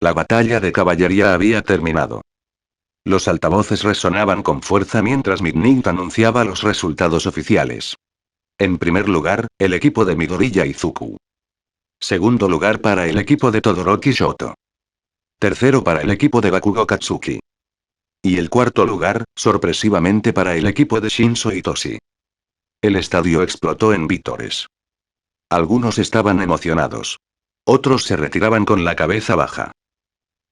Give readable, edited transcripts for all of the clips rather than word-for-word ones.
La batalla de caballería había terminado. Los altavoces resonaban con fuerza mientras Midnight anunciaba los resultados oficiales. En primer lugar, el equipo de Midoriya Izuku. Segundo lugar para el equipo de Todoroki Shoto. Tercero para el equipo de Bakugo Katsuki. Y el cuarto lugar, sorpresivamente para el equipo de Shinso Itoshi. El estadio explotó en vítores. Algunos estaban emocionados. Otros se retiraban con la cabeza baja.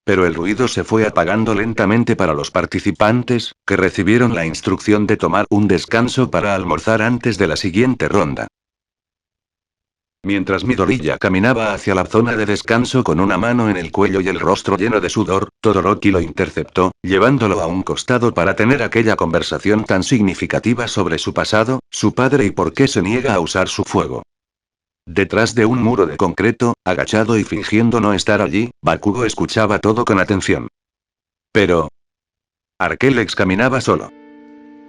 Pero el ruido se fue apagando lentamente para los participantes, que recibieron la instrucción de tomar un descanso para almorzar antes de la siguiente ronda. Mientras Midoriya caminaba hacia la zona de descanso con una mano en el cuello y el rostro lleno de sudor, Todoroki lo interceptó, llevándolo a un costado para tener aquella conversación tan significativa sobre su pasado, su padre y por qué se niega a usar su fuego. Detrás de un muro de concreto, agachado y fingiendo no estar allí, Bakugo escuchaba todo con atención. Pero Arquelex caminaba solo.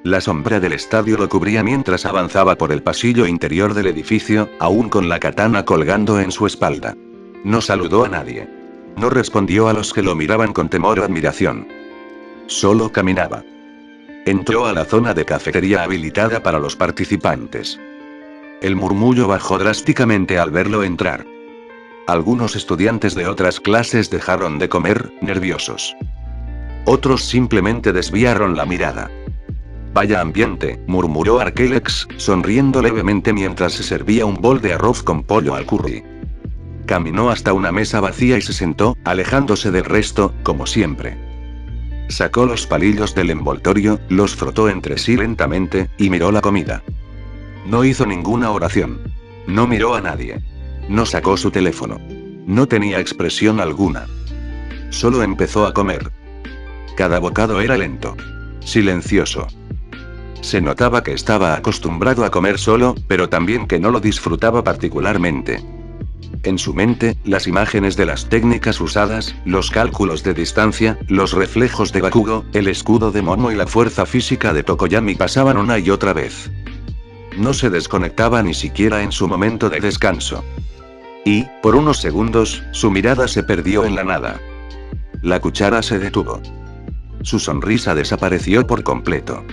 La sombra del estadio lo cubría mientras avanzaba por el pasillo interior del edificio, aún con la katana colgando en su espalda. No saludó a nadie. No respondió a los que lo miraban con temor o admiración. Solo caminaba. Entró a la zona de cafetería habilitada para los participantes. El murmullo bajó drásticamente al verlo entrar. Algunos estudiantes de otras clases dejaron de comer, nerviosos. Otros simplemente desviaron la mirada. Vaya ambiente, murmuró Arquelex, sonriendo levemente mientras se servía un bol de arroz con pollo al curry. Caminó hasta una mesa vacía y se sentó, alejándose del resto, como siempre. Sacó los palillos del envoltorio, los frotó entre sí lentamente, y miró la comida. No hizo ninguna oración. No miró a nadie. No sacó su teléfono. No tenía expresión alguna. Solo empezó a comer. Cada bocado era lento. Silencioso. Se notaba que estaba acostumbrado a comer solo, pero también que no lo disfrutaba particularmente. En su mente, las imágenes de las técnicas usadas, los cálculos de distancia, los reflejos de Bakugo, el escudo de Momo y la fuerza física de Tokoyami pasaban una y otra vez. No se desconectaba ni siquiera en su momento de descanso. Y, por unos segundos, su mirada se perdió en la nada. La cuchara se detuvo. Su sonrisa desapareció por completo.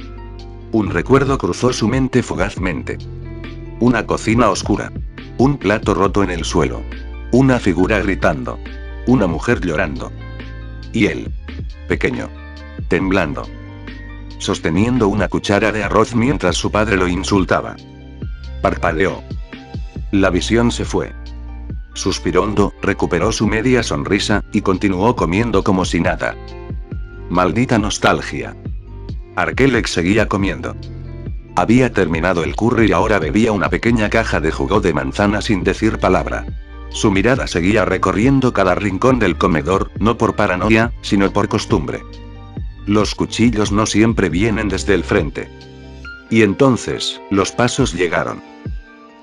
Un recuerdo cruzó su mente fugazmente. Una cocina oscura. Un plato roto en el suelo. Una figura gritando. Una mujer llorando. Y él. Pequeño. Temblando. Sosteniendo una cuchara de arroz mientras su padre lo insultaba. Parpadeó. La visión se fue. Suspiró hondo, recuperó su media sonrisa, y continuó comiendo como si nada. Maldita nostalgia. Arquelex seguía comiendo. Había terminado el curry y ahora bebía una pequeña caja de jugo de manzana sin decir palabra. Su mirada seguía recorriendo cada rincón del comedor, no por paranoia, sino por costumbre. Los cuchillos no siempre vienen desde el frente. Y entonces, los pasos llegaron.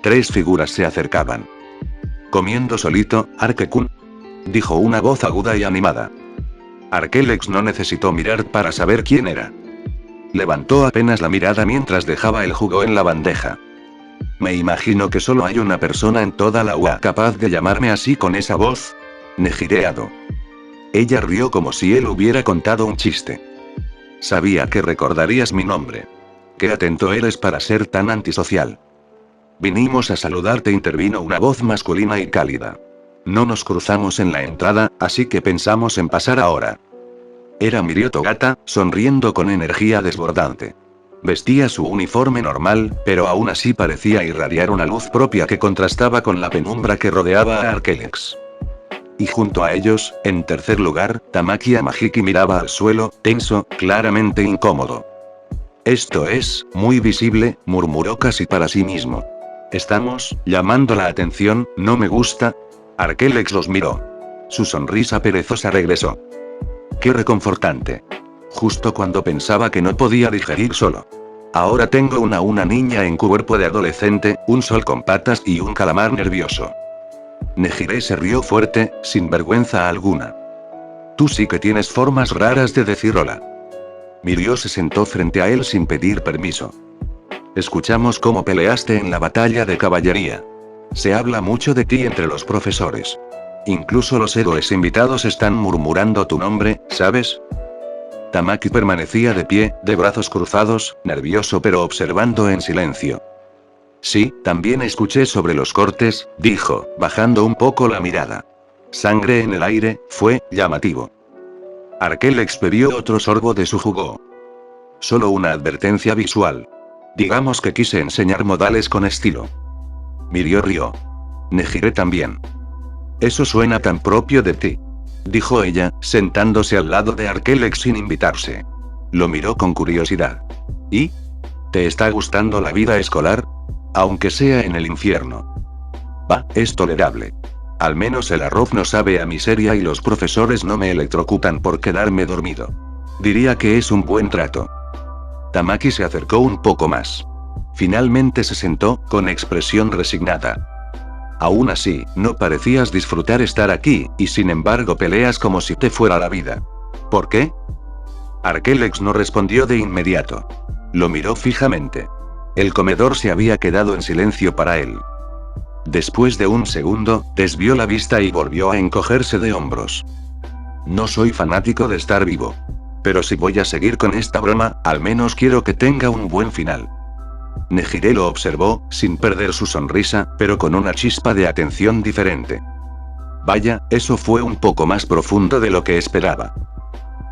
3 figuras se acercaban. Comiendo solito, Arque-kun, dijo una voz aguda y animada. Arquelex no necesitó mirar para saber quién era. Levantó apenas la mirada mientras dejaba el jugo en la bandeja. Me imagino que solo hay una persona en toda la UA capaz de llamarme así con esa voz. Nejireado. Ella rió como si él hubiera contado un chiste. Sabía que recordarías mi nombre. Qué atento eres para ser tan antisocial. Vinimos a saludarte, intervino una voz masculina y cálida. No nos cruzamos en la entrada, así que pensamos en pasar ahora. Era Mirio Togata, sonriendo con energía desbordante. Vestía su uniforme normal, pero aún así parecía irradiar una luz propia que contrastaba con la penumbra que rodeaba a Arquelex. Y junto a ellos, en tercer lugar, Tamaki Amahiki miraba al suelo, tenso, claramente incómodo. Esto es, muy visible, murmuró casi para sí mismo. Estamos, llamando la atención, no me gusta. Arquelex los miró. Su sonrisa perezosa regresó. Qué reconfortante. Justo cuando pensaba que no podía digerir solo. Ahora tengo una niña en cuerpo de adolescente, un sol con patas y un calamar nervioso. Nejire se rió fuerte, sin vergüenza alguna. Tú sí que tienes formas raras de decir hola. Mirio se sentó frente a él sin pedir permiso. Escuchamos cómo peleaste en la batalla de caballería. Se habla mucho de ti entre los profesores. Incluso los héroes invitados están murmurando tu nombre, ¿sabes? Tamaki permanecía de pie, de brazos cruzados, nervioso pero observando en silencio. Sí, también escuché sobre los cortes, dijo, bajando un poco la mirada. Sangre en el aire, fue llamativo. Arquelex bebió otro sorbo de su jugo. Solo una advertencia visual. Digamos que quise enseñar modales con estilo. Mirio rió. Nejire también. Eso suena tan propio de ti. Dijo ella, sentándose al lado de Arquelex sin invitarse. Lo miró con curiosidad. ¿Y? ¿Te está gustando la vida escolar? Aunque sea en el infierno. Va, es tolerable. Al menos el arroz no sabe a miseria y los profesores no me electrocutan por quedarme dormido. Diría que es un buen trato. Tamaki se acercó un poco más. Finalmente se sentó, con expresión resignada. Aún así, no parecías disfrutar estar aquí, y sin embargo peleas como si te fuera la vida. ¿Por qué? Arquelex no respondió de inmediato. Lo miró fijamente. El comedor se había quedado en silencio para él. Después de un segundo, desvió la vista y volvió a encogerse de hombros. No soy fanático de estar vivo. Pero si voy a seguir con esta broma, al menos quiero que tenga un buen final. Nejire lo observó, sin perder su sonrisa, pero con una chispa de atención diferente. Vaya, eso fue un poco más profundo de lo que esperaba.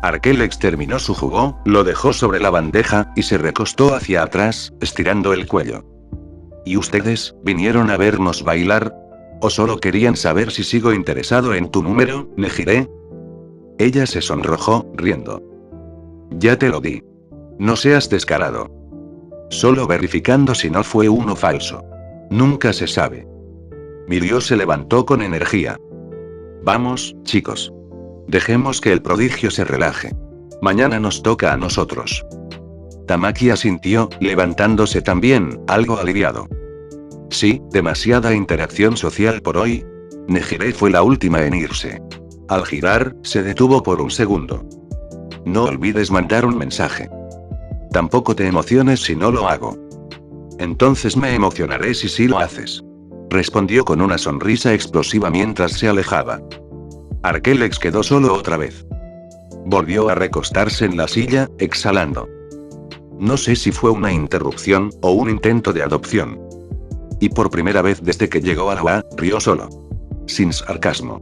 Arquelex terminó su jugo, lo dejó sobre la bandeja, y se recostó hacia atrás, estirando el cuello. ¿Y ustedes, vinieron a vernos bailar? ¿O solo querían saber si sigo interesado en tu número, Nejire? Ella se sonrojó, riendo. Ya te lo di. No seas descarado. Solo verificando si no fue uno falso. Nunca se sabe. Mirio se levantó con energía. Vamos, chicos. Dejemos que el prodigio se relaje. Mañana nos toca a nosotros. Tamaki asintió, levantándose también, algo aliviado. Sí, demasiada interacción social por hoy. Nejire fue la última en irse. Al girar, se detuvo por un segundo. No olvides mandar un mensaje. Tampoco te emociones si no lo hago. Entonces me emocionaré si sí lo haces. Respondió con una sonrisa explosiva mientras se alejaba. Arquelex quedó solo otra vez. Volvió a recostarse en la silla, exhalando. No sé si fue una interrupción, o un intento de adopción. Y por primera vez desde que llegó a la UA, rió solo. Sin sarcasmo.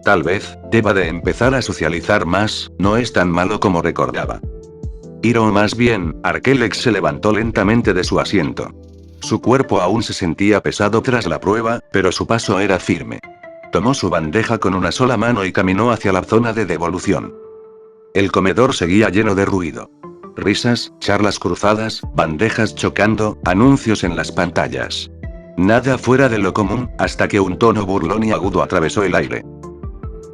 Tal vez, deba de empezar a socializar más, no es tan malo como recordaba. O más bien, Arquelex se levantó lentamente de su asiento. Su cuerpo aún se sentía pesado tras la prueba, pero su paso era firme. Tomó su bandeja con una sola mano y caminó hacia la zona de devolución. El comedor seguía lleno de ruido. Risas, charlas cruzadas, bandejas chocando, anuncios en las pantallas. Nada fuera de lo común, hasta que un tono burlón y agudo atravesó el aire.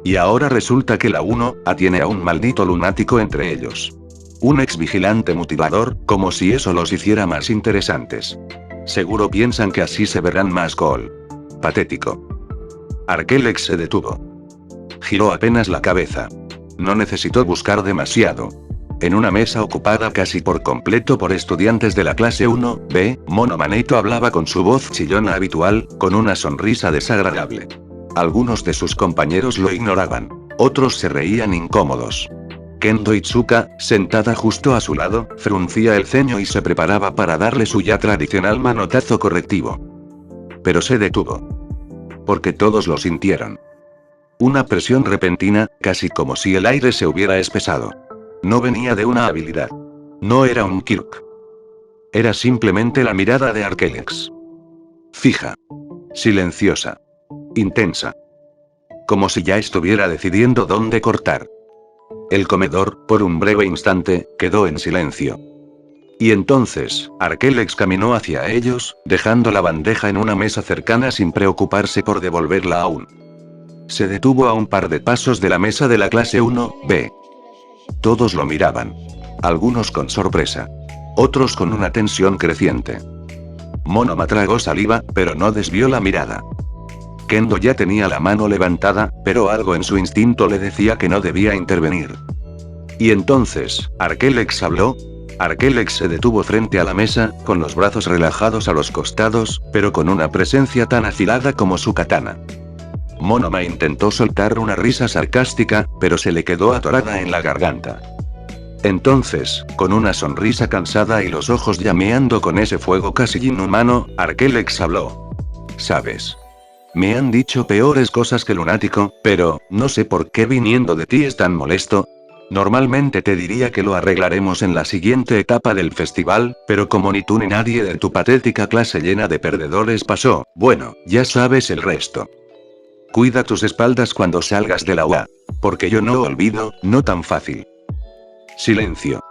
Y ahora resulta que la 1A tiene a un maldito lunático entre ellos. Un ex vigilante mutilador, como si eso los hiciera más interesantes. Seguro piensan que así se verán más cool. Patético. Arquelex se detuvo. Giró apenas la cabeza. No necesitó buscar demasiado. En una mesa ocupada casi por completo por estudiantes de la clase 1B, Mono Maneito hablaba con su voz chillona habitual, con una sonrisa desagradable. Algunos de sus compañeros lo ignoraban. Otros se reían incómodos. Kendo Itsuka, sentada justo a su lado, fruncía el ceño y se preparaba para darle su ya tradicional manotazo correctivo. Pero se detuvo. Porque todos lo sintieron. Una presión repentina, casi como si el aire se hubiera espesado. No venía de una habilidad. No era un Kirk. Era simplemente la mirada de Arquelex. Fija. Silenciosa. Intensa. Como si ya estuviera decidiendo dónde cortar. El comedor, por un breve instante, quedó en silencio. Y entonces, Arquelex caminó hacia ellos, dejando la bandeja en una mesa cercana sin preocuparse por devolverla aún. Se detuvo a un par de pasos de la mesa de la clase 1B. Todos lo miraban. Algunos con sorpresa. Otros con una tensión creciente. Monoma tragó saliva, pero no desvió la mirada. Kendo ya tenía la mano levantada, pero algo en su instinto le decía que no debía intervenir. Y entonces, Arquelex habló. Arquelex se detuvo frente a la mesa, con los brazos relajados a los costados, pero con una presencia tan afilada como su katana. Monoma intentó soltar una risa sarcástica, pero se le quedó atorada en la garganta. Entonces, con una sonrisa cansada y los ojos llameando con ese fuego casi inhumano, Arquelex habló. ¿Sabes? Me han dicho peores cosas que lunático, pero, no sé por qué viniendo de ti es tan molesto. Normalmente te diría que lo arreglaremos en la siguiente etapa del festival, pero como ni tú ni nadie de tu patética clase llena de perdedores pasó, bueno, ya sabes el resto. Cuida tus espaldas cuando salgas de la UA. Porque yo no olvido, no tan fácil. Silencio.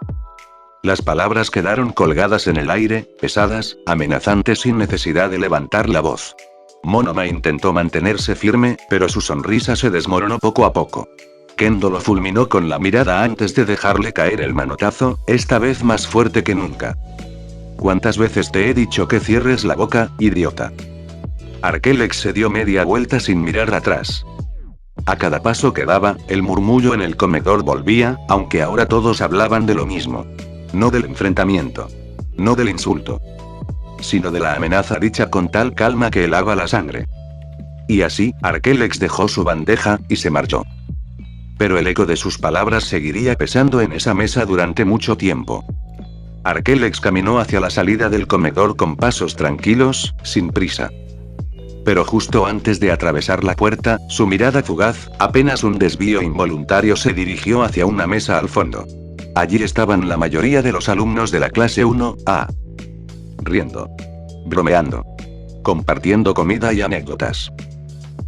Las palabras quedaron colgadas en el aire, pesadas, amenazantes sin necesidad de levantar la voz. Monoma intentó mantenerse firme, pero su sonrisa se desmoronó poco a poco. Kendo lo fulminó con la mirada antes de dejarle caer el manotazo, esta vez más fuerte que nunca. ¿Cuántas veces te he dicho que cierres la boca, idiota? Arquelex se dio media vuelta sin mirar atrás. A cada paso que daba, el murmullo en el comedor volvía, aunque ahora todos hablaban de lo mismo. No del enfrentamiento. No del insulto. Sino de la amenaza dicha con tal calma que helaba la sangre. Y así, Arquelex dejó su bandeja, y se marchó. Pero el eco de sus palabras seguiría pesando en esa mesa durante mucho tiempo. Arquelex caminó hacia la salida del comedor con pasos tranquilos, sin prisa. Pero justo antes de atravesar la puerta, su mirada fugaz, apenas un desvío involuntario se dirigió hacia una mesa al fondo. Allí estaban la mayoría de los alumnos de la clase 1A. Riendo. Bromeando. Compartiendo comida y anécdotas.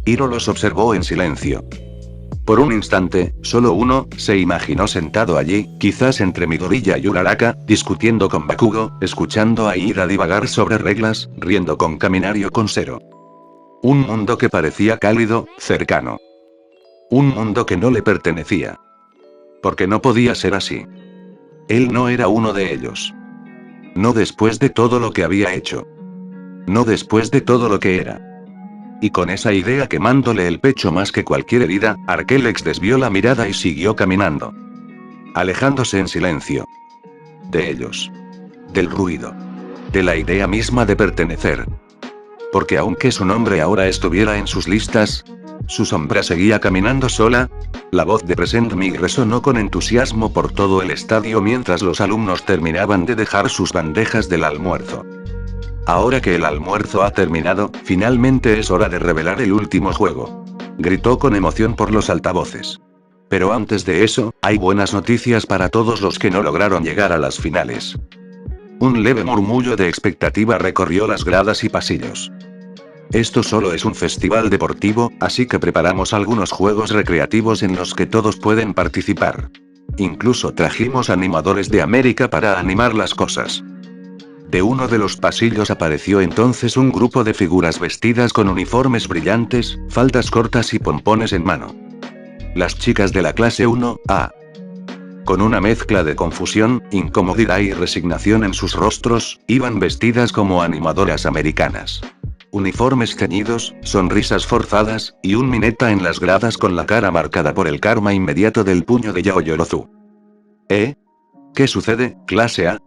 Hiro los observó en silencio. Por un instante, solo uno, se imaginó sentado allí, quizás entre Midoriya y Uraraka, discutiendo con Bakugo, escuchando a Ida divagar sobre reglas, riendo con Kaminario con Zero. Un mundo que parecía cálido, cercano. Un mundo que no le pertenecía. Porque no podía ser así. Él no era uno de ellos. No después de todo lo que había hecho. No después de todo lo que era. Y con esa idea quemándole el pecho más que cualquier herida, Arquelex desvió la mirada y siguió caminando. Alejándose en silencio. De ellos. Del ruido. De la idea misma de pertenecer. Porque aunque su nombre ahora estuviera en sus listas, su sombra seguía caminando sola. La voz de Present Mig resonó con entusiasmo por todo el estadio mientras los alumnos terminaban de dejar sus bandejas del almuerzo. Ahora que el almuerzo ha terminado, finalmente es hora de revelar el último juego. Gritó con emoción por los altavoces. Pero antes de eso, hay buenas noticias para todos los que no lograron llegar a las finales. Un leve murmullo de expectativa recorrió las gradas y pasillos. Esto solo es un festival deportivo, así que preparamos algunos juegos recreativos en los que todos pueden participar. Incluso trajimos animadores de América para animar las cosas. De uno de los pasillos apareció entonces un grupo de figuras vestidas con uniformes brillantes, faldas cortas y pompones en mano. Las chicas de la clase 1A. Con una mezcla de confusión, incomodidad y resignación en sus rostros, iban vestidas como animadoras americanas. Uniformes ceñidos, sonrisas forzadas, y un mineta en las gradas con la cara marcada por el karma inmediato del puño de Yaoyorozu. ¿Eh? ¿Qué sucede, clase A?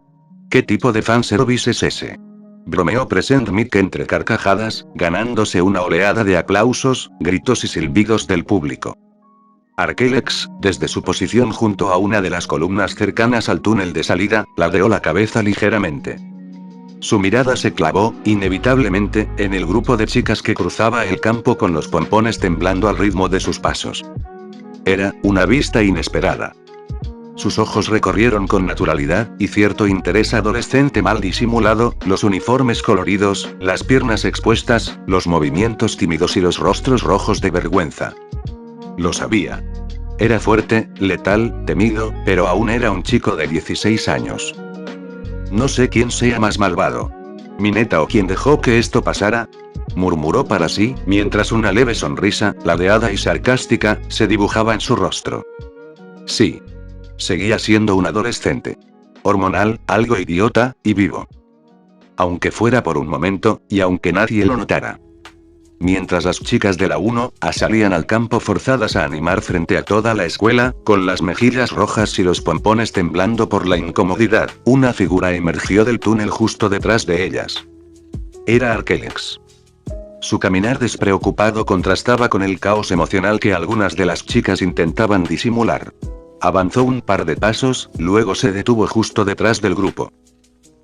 ¿Qué tipo de fanservice es ese? Bromeó Present Mic entre carcajadas, ganándose una oleada de aplausos, gritos y silbidos del público. Arquelex, desde su posición junto a una de las columnas cercanas al túnel de salida, ladeó la cabeza ligeramente. Su mirada se clavó, inevitablemente, en el grupo de chicas que cruzaba el campo con los pompones temblando al ritmo de sus pasos. Era una vista inesperada. Sus ojos recorrieron con naturalidad, y cierto interés adolescente mal disimulado, los uniformes coloridos, las piernas expuestas, los movimientos tímidos y los rostros rojos de vergüenza. Lo sabía. Era fuerte, letal, temido, pero aún era un chico de 16 años. No sé quién sea más malvado. Mineta o quien dejó que esto pasara, murmuró para sí, mientras una leve sonrisa, ladeada y sarcástica, se dibujaba en su rostro. Sí. Seguía siendo un adolescente. Hormonal, algo idiota, y vivo. Aunque fuera por un momento, y aunque nadie lo notara. Mientras las chicas de la 1A salían al campo forzadas a animar frente a toda la escuela, con las mejillas rojas y los pompones temblando por la incomodidad, una figura emergió del túnel justo detrás de ellas. Era Arquelex. Su caminar despreocupado contrastaba con el caos emocional que algunas de las chicas intentaban disimular. Avanzó un par de pasos, luego se detuvo justo detrás del grupo.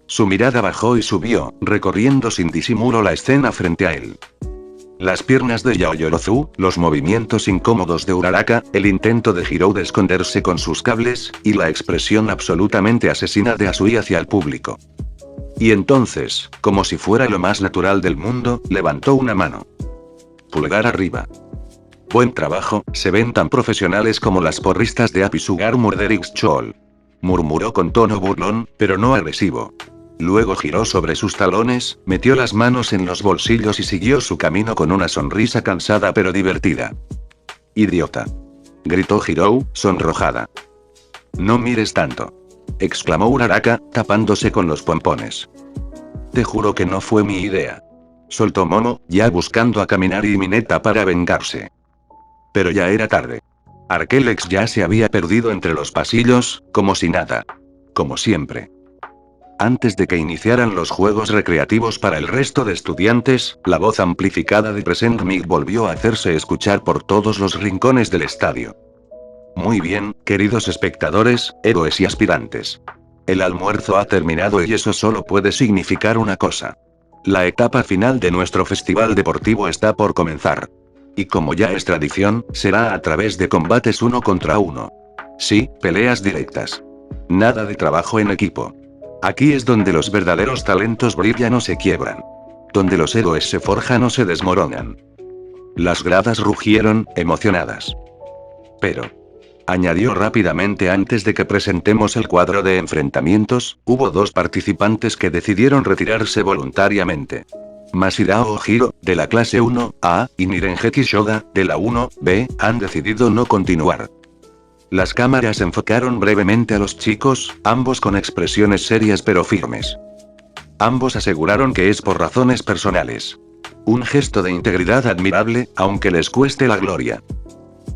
Su mirada bajó y subió, recorriendo sin disimulo la escena frente a él. Las piernas de Yaoyorozu, los movimientos incómodos de Uraraka, el intento de Hirou de esconderse con sus cables, y la expresión absolutamente asesina de Asui hacia el público. Y entonces, como si fuera lo más natural del mundo, levantó una mano. Pulgar arriba. Buen trabajo, se ven tan profesionales como las porristas de Apisugar Murderix Chol. Murmuró con tono burlón, pero no agresivo. Luego giró sobre sus talones, metió las manos en los bolsillos y siguió su camino con una sonrisa cansada pero divertida. «Idiota», gritó Hirou, sonrojada. «No mires tanto», exclamó Uraraka, tapándose con los pompones. «Te juro que no fue mi idea», soltó Momo, ya buscando a Kaminari y Mineta para vengarse. Pero ya era tarde. Arquelex ya se había perdido entre los pasillos, como si nada. Como siempre. Antes de que iniciaran los juegos recreativos para el resto de estudiantes, la voz amplificada de Present Mig volvió a hacerse escuchar por todos los rincones del estadio. Muy bien, queridos espectadores, héroes y aspirantes. El almuerzo ha terminado y eso solo puede significar una cosa. La etapa final de nuestro festival deportivo está por comenzar. Y como ya es tradición, será a través de combates 1 contra 1. Sí, peleas directas. Nada de trabajo en equipo. Aquí es donde los verdaderos talentos brillan o se quiebran. Donde los héroes se forjan o se desmoronan. Las gradas rugieron, emocionadas. Pero, añadió rápidamente antes de que presentemos el cuadro de enfrentamientos, hubo 2 participantes que decidieron retirarse voluntariamente. Masirao Ojiro, de la clase 1A, y Nirengeki Shoda, de la 1B, han decidido no continuar. Las cámaras enfocaron brevemente a los chicos, ambos con expresiones serias pero firmes. Ambos aseguraron que es por razones personales. Un gesto de integridad admirable, aunque les cueste la gloria.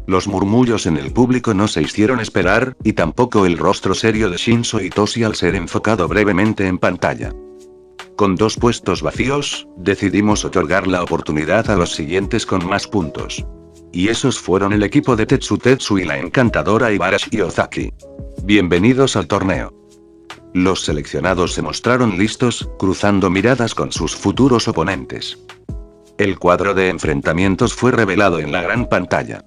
Los murmullos en el público no se hicieron esperar, y tampoco el rostro serio de Shinso Itoshi al ser enfocado brevemente en pantalla. Con 2 puestos vacíos, decidimos otorgar la oportunidad a los siguientes con más puntos. Y esos fueron el equipo de Tetsu y la encantadora Ibarashi Ozaki. Bienvenidos al torneo. Los seleccionados se mostraron listos, cruzando miradas con sus futuros oponentes. El cuadro de enfrentamientos fue revelado en la gran pantalla.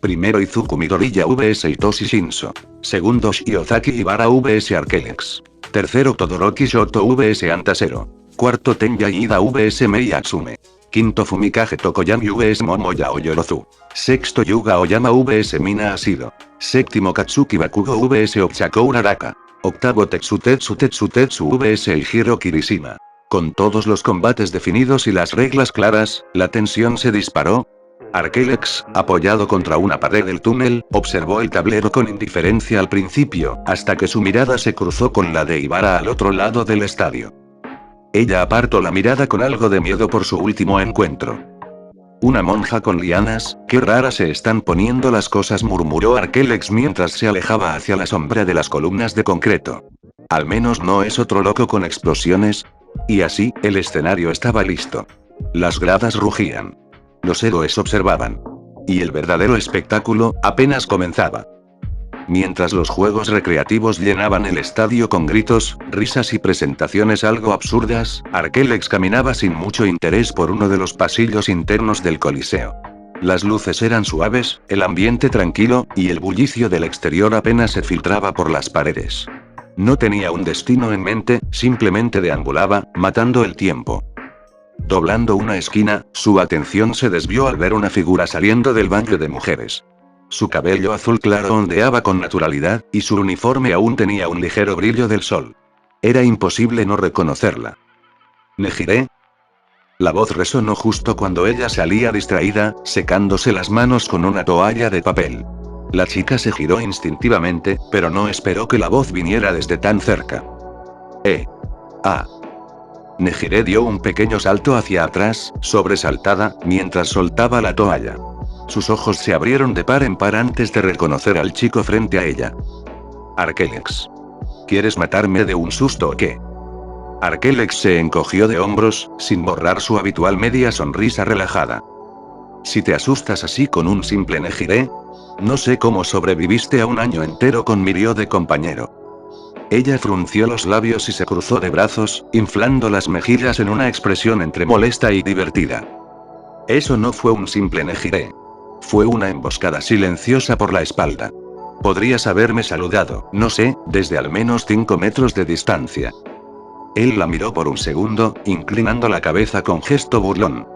Primero Izuku Midoriya vs Itoshi Shinso. Segundo Shiozaki Ibara vs Arquelex. Tercero Todoroki Shoto vs Antasero. Cuarto Tenya Ida vs Mei Atsume. Quinto Fumikage Tokoyami vs Momo Yaoyorozu. Sexto Yuga Oyama vs Mina Asido. Séptimo Katsuki Bakugo vs Ochako Uraraka. Octavo Tetsu vs Eijiro Kirishima. Con todos los combates definidos y las reglas claras, la tensión se disparó. Arquelex, apoyado contra una pared del túnel, observó el tablero con indiferencia al principio, hasta que su mirada se cruzó con la de Ibara al otro lado del estadio. Ella apartó la mirada con algo de miedo por su último encuentro. Una monja con lianas, qué raras se están poniendo las cosas, murmuró Arquelex mientras se alejaba hacia la sombra de las columnas de concreto. Al menos no es otro loco con explosiones. Y así, el escenario estaba listo. Las gradas rugían. Los héroes observaban. Y el verdadero espectáculo apenas comenzaba. Mientras los juegos recreativos llenaban el estadio con gritos, risas y presentaciones algo absurdas, Arquelex caminaba sin mucho interés por uno de los pasillos internos del Coliseo. Las luces eran suaves, el ambiente tranquilo, y el bullicio del exterior apenas se filtraba por las paredes. No tenía un destino en mente, simplemente deambulaba, matando el tiempo. Doblando una esquina, su atención se desvió al ver una figura saliendo del baño de mujeres. Su cabello azul claro ondeaba con naturalidad, y su uniforme aún tenía un ligero brillo del sol. Era imposible no reconocerla. ¿Nejire? La voz resonó justo cuando ella salía distraída, secándose las manos con una toalla de papel. La chica se giró instintivamente, pero no esperó que la voz viniera desde tan cerca. Ah. Nejire dio un pequeño salto hacia atrás, sobresaltada, mientras soltaba la toalla. Sus ojos se abrieron de par en par antes de reconocer al chico frente a ella. Arquelex. ¿Quieres matarme de un susto o qué? Arquelex se encogió de hombros, sin borrar su habitual media sonrisa relajada. Si te asustas así con un simple Nejire. No sé cómo sobreviviste a un año entero con mi Ryo de compañero. Ella frunció los labios y se cruzó de brazos, inflando las mejillas en una expresión entre molesta y divertida. Eso no fue un simple Nejire. Fue una emboscada silenciosa por la espalda. Podrías haberme saludado, no sé, desde al menos 5 metros de distancia. Él la miró por un segundo, inclinando la cabeza con gesto burlón.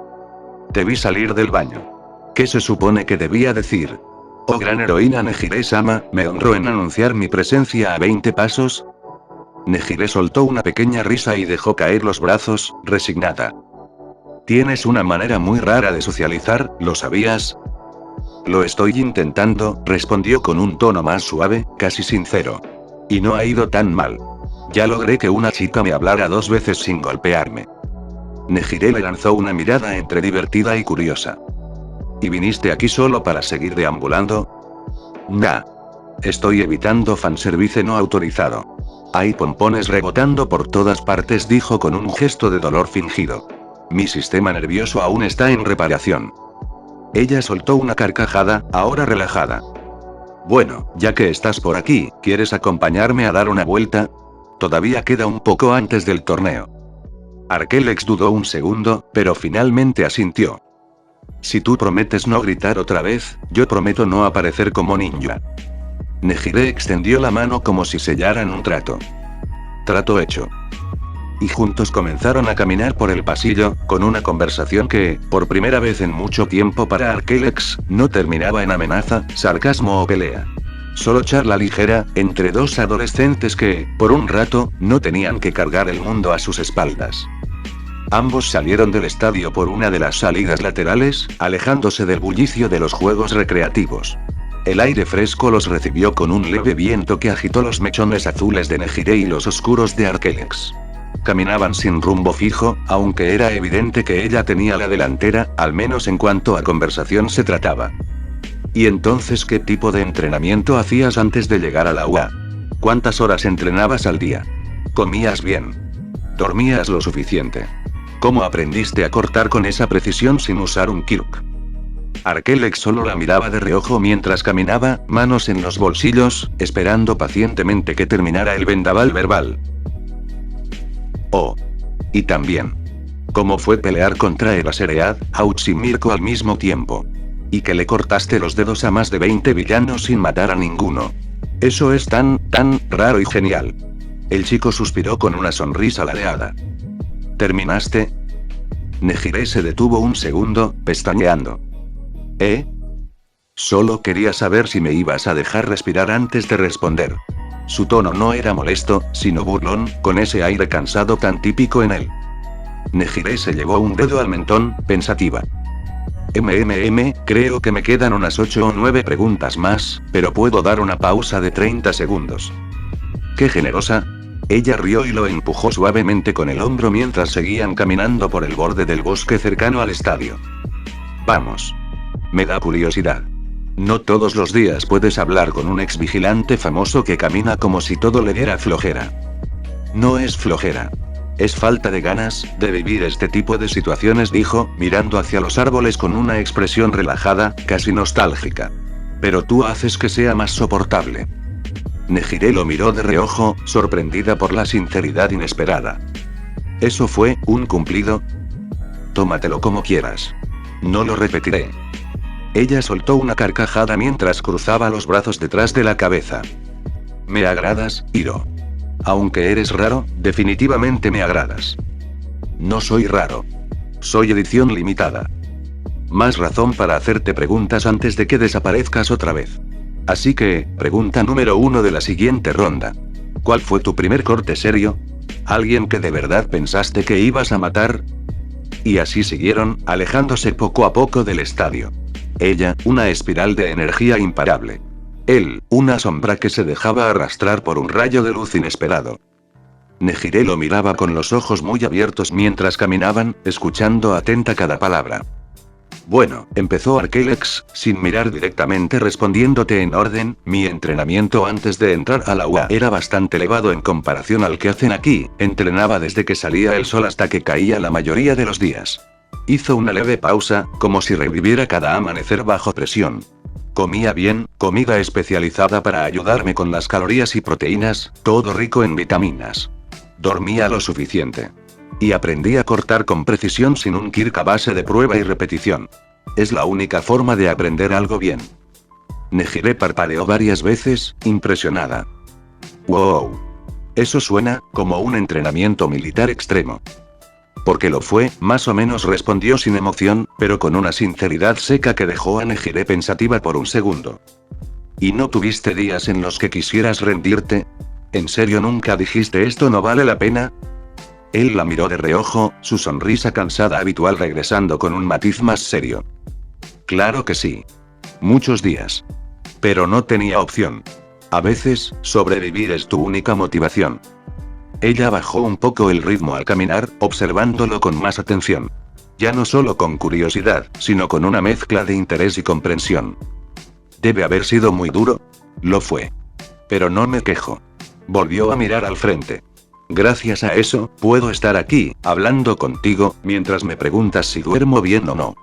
Te vi salir del baño. ¿Qué se supone que debía decir? Oh gran heroína Nejire-sama, me honró en anunciar mi presencia a 20 pasos. Nejire soltó una pequeña risa y dejó caer los brazos, resignada. Tienes una manera muy rara de socializar, ¿lo sabías? Lo estoy intentando, respondió con un tono más suave, casi sincero. Y no ha ido tan mal. Ya logré que una chica me hablara 2 veces sin golpearme. Nejire le lanzó una mirada entre divertida y curiosa. ¿Y viniste aquí solo para seguir deambulando? Nah. Estoy evitando fanservice no autorizado. Hay pompones rebotando por todas partes, dijo con un gesto de dolor fingido. Mi sistema nervioso aún está en reparación. Ella soltó una carcajada, ahora relajada. Bueno, ya que estás por aquí, ¿quieres acompañarme a dar una vuelta? Todavía queda un poco antes del torneo. Arquelex dudó un segundo, pero finalmente asintió. Si tú prometes no gritar otra vez, yo prometo no aparecer como ninja. Nejire extendió la mano como si sellaran un trato. Trato hecho. Y juntos comenzaron a caminar por el pasillo, con una conversación que, por primera vez en mucho tiempo para Arquelex, no terminaba en amenaza, sarcasmo o pelea. Solo charla ligera, entre dos adolescentes que, por un rato, no tenían que cargar el mundo a sus espaldas. Ambos salieron del estadio por una de las salidas laterales, alejándose del bullicio de los juegos recreativos. El aire fresco los recibió con un leve viento que agitó los mechones azules de Nejire y los oscuros de Arquelex. Caminaban sin rumbo fijo, aunque era evidente que ella tenía la delantera, al menos en cuanto a conversación se trataba. ¿Y entonces qué tipo de entrenamiento hacías antes de llegar a la UA? ¿Cuántas horas entrenabas al día? ¿Comías bien? ¿Dormías lo suficiente? ¿Cómo aprendiste a cortar con esa precisión sin usar un kirk? Arquelex solo la miraba de reojo mientras caminaba, manos en los bolsillos, esperando pacientemente que terminara el vendaval verbal. Oh. Y también. ¿Cómo fue pelear contra Eraseread, Auch y Mirko al mismo tiempo? Y que le cortaste los dedos a más de 20 villanos sin matar a ninguno. Eso es tan raro y genial. El chico suspiró con una sonrisa ladeada. ¿Terminaste? Nejire se detuvo un segundo, pestañeando. Solo quería saber si me ibas a dejar respirar antes de responder. Su tono no era molesto, sino burlón, con ese aire cansado tan típico en él. Nejire se llevó un dedo al mentón, pensativa. Creo que me quedan unas 8 o 9 preguntas más, pero puedo dar una pausa de 30 segundos. ¡Qué generosa! Ella rió y lo empujó suavemente con el hombro mientras seguían caminando por el borde del bosque cercano al estadio. Vamos. Me da curiosidad. No todos los días puedes hablar con un ex vigilante famoso que camina como si todo le diera flojera. No es flojera. Es falta de ganas de vivir este tipo de situaciones, dijo, mirando hacia los árboles con una expresión relajada, casi nostálgica. Pero tú haces que sea más soportable. Nejire lo miró de reojo, sorprendida por la sinceridad inesperada. ¿Eso fue un cumplido? Tómatelo como quieras. No lo repetiré. Ella soltó una carcajada mientras cruzaba los brazos detrás de la cabeza. Me agradas, Hiro. Aunque eres raro, definitivamente me agradas. No soy raro. Soy edición limitada. Más razón para hacerte preguntas antes de que desaparezcas otra vez. Así que, pregunta número 1 de la siguiente ronda. ¿Cuál fue tu primer corte serio? ¿Alguien que de verdad pensaste que ibas a matar? Y así siguieron, alejándose poco a poco del estadio. Ella, una espiral de energía imparable. Él, una sombra que se dejaba arrastrar por un rayo de luz inesperado. Nejire lo miraba con los ojos muy abiertos mientras caminaban, escuchando atenta cada palabra. Bueno, empezó Arquelex, sin mirar directamente respondiéndote en orden, mi entrenamiento antes de entrar a la UA era bastante elevado en comparación al que hacen aquí, entrenaba desde que salía el sol hasta que caía la mayoría de los días. Hizo una leve pausa, como si reviviera cada amanecer bajo presión. Comía bien, comida especializada para ayudarme con las calorías y proteínas, todo rico en vitaminas. Dormía lo suficiente. Y aprendí a cortar con precisión sin un kirk a base de prueba y repetición. Es la única forma de aprender algo bien. Nejire parpadeó varias veces, impresionada. Wow. Eso suena como un entrenamiento militar extremo. Porque lo fue, más o menos respondió sin emoción, pero con una sinceridad seca que dejó a Nejire pensativa por un segundo. ¿Y no tuviste días en los que quisieras rendirte? ¿En serio nunca dijiste esto no vale la pena? Él la miró de reojo, su sonrisa cansada habitual regresando con un matiz más serio. Claro que sí. Muchos días. Pero no tenía opción. A veces, sobrevivir es tu única motivación. Ella bajó un poco el ritmo al caminar, observándolo con más atención. Ya no solo con curiosidad, sino con una mezcla de interés y comprensión. ¿Debe haber sido muy duro? Lo fue. Pero no me quejo. Volvió a mirar al frente. Gracias a eso, puedo estar aquí, hablando contigo, mientras me preguntas si duermo bien o no.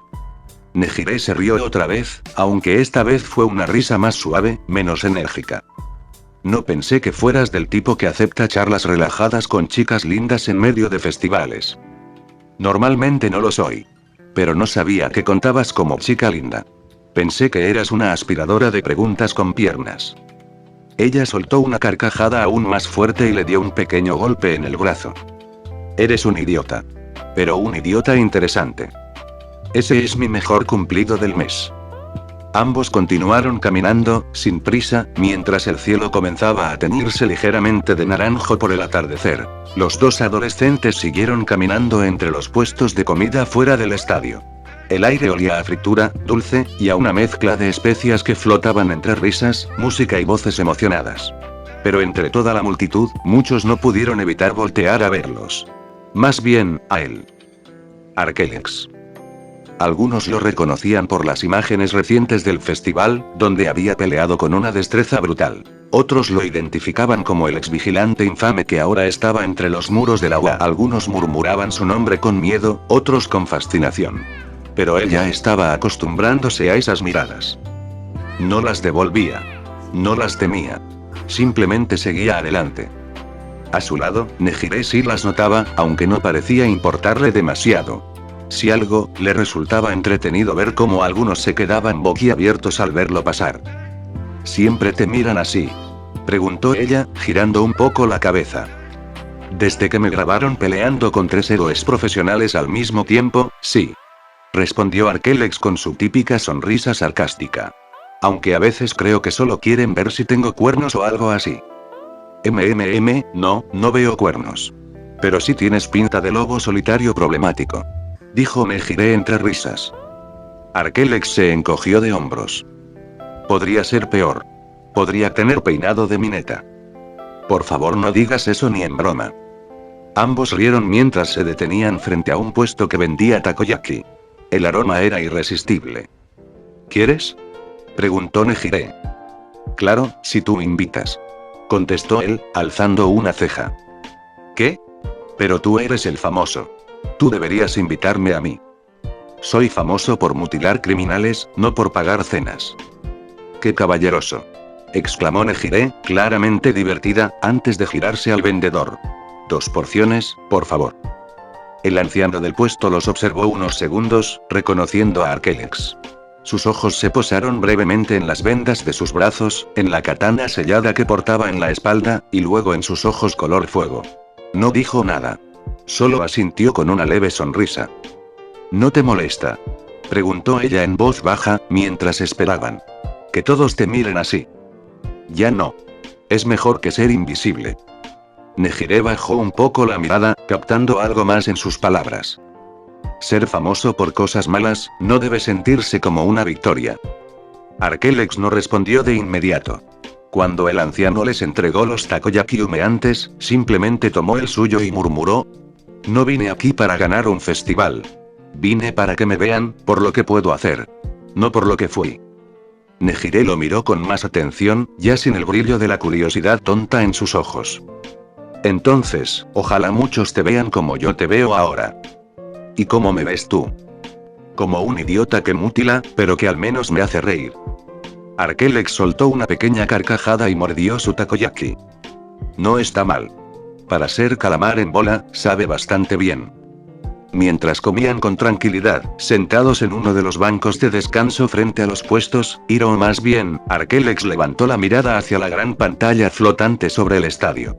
Nejire se rió otra vez, aunque esta vez fue una risa más suave, menos enérgica. No pensé que fueras del tipo que acepta charlas relajadas con chicas lindas en medio de festivales. Normalmente no lo soy. Pero no sabía que contabas como chica linda. Pensé que eras una aspiradora de preguntas con piernas. Ella soltó una carcajada aún más fuerte y le dio un pequeño golpe en el brazo. Eres un idiota. Pero un idiota interesante. Ese es mi mejor cumplido del mes. Ambos continuaron caminando, sin prisa, mientras el cielo comenzaba a teñirse ligeramente de naranjo por el atardecer. Los dos adolescentes siguieron caminando entre los puestos de comida fuera del estadio. El aire olía a fritura, dulce, y a una mezcla de especias que flotaban entre risas, música y voces emocionadas. Pero entre toda la multitud, muchos no pudieron evitar voltear a verlos. Más bien, a él. Arquelex. Algunos lo reconocían por las imágenes recientes del festival, donde había peleado con una destreza brutal. Otros lo identificaban como el exvigilante infame que ahora estaba entre los muros de la UA. Algunos murmuraban su nombre con miedo, otros con fascinación. Pero él ya estaba acostumbrándose a esas miradas. No las devolvía. No las temía. Simplemente seguía adelante. A su lado, Nejire sí las notaba, aunque no parecía importarle demasiado. Si algo, le resultaba entretenido ver cómo algunos se quedaban boquiabiertos al verlo pasar. ¿Siempre te miran así?, preguntó ella, girando un poco la cabeza. Desde que me grabaron peleando con 3 héroes profesionales al mismo tiempo, sí. Respondió Arquelex con su típica sonrisa sarcástica. Aunque a veces creo que solo quieren ver si tengo cuernos o algo así. No veo cuernos. Pero sí tienes pinta de lobo solitario problemático. Dijo Nejire entre risas. Arquelex se encogió de hombros. Podría ser peor. Podría tener peinado de mineta. Por favor no digas eso ni en broma. Ambos rieron mientras se detenían frente a un puesto que vendía takoyaki. El aroma era irresistible. ¿Quieres?, preguntó Nejire. Claro, si tú invitas. Contestó él, alzando una ceja. ¿Qué? Pero tú eres el famoso. Tú deberías invitarme a mí. Soy famoso por mutilar criminales, no por pagar cenas. ¡Qué caballeroso!, exclamó Nejire, claramente divertida, antes de girarse al vendedor. 2 porciones, por favor. El anciano del puesto los observó unos segundos, reconociendo a Arquelex. Sus ojos se posaron brevemente en las vendas de sus brazos, en la katana sellada que portaba en la espalda, y luego en sus ojos color fuego. No dijo nada. Solo asintió con una leve sonrisa. ¿No te molesta?, preguntó ella en voz baja, mientras esperaban. Que todos te miren así. Ya no. Es mejor que ser invisible. Nejire bajó un poco la mirada, captando algo más en sus palabras. Ser famoso por cosas malas, no debe sentirse como una victoria. Arquelex no respondió de inmediato. Cuando el anciano les entregó los takoyaki humeantes, simplemente tomó el suyo y murmuró. No vine aquí para ganar un festival. Vine para que me vean, por lo que puedo hacer. No por lo que fui. Nejire lo miró con más atención, ya sin el brillo de la curiosidad tonta en sus ojos. Entonces, ojalá muchos te vean como yo te veo ahora. ¿Y cómo me ves tú? Como un idiota que mutila, pero que al menos me hace reír. Arkelix soltó una pequeña carcajada y mordió su takoyaki. No está mal. Para ser calamar en bola, sabe bastante bien. Mientras comían con tranquilidad, sentados en uno de los bancos de descanso frente a los puestos, Hiro o más bien, Arkelix levantó la mirada hacia la gran pantalla flotante sobre el estadio.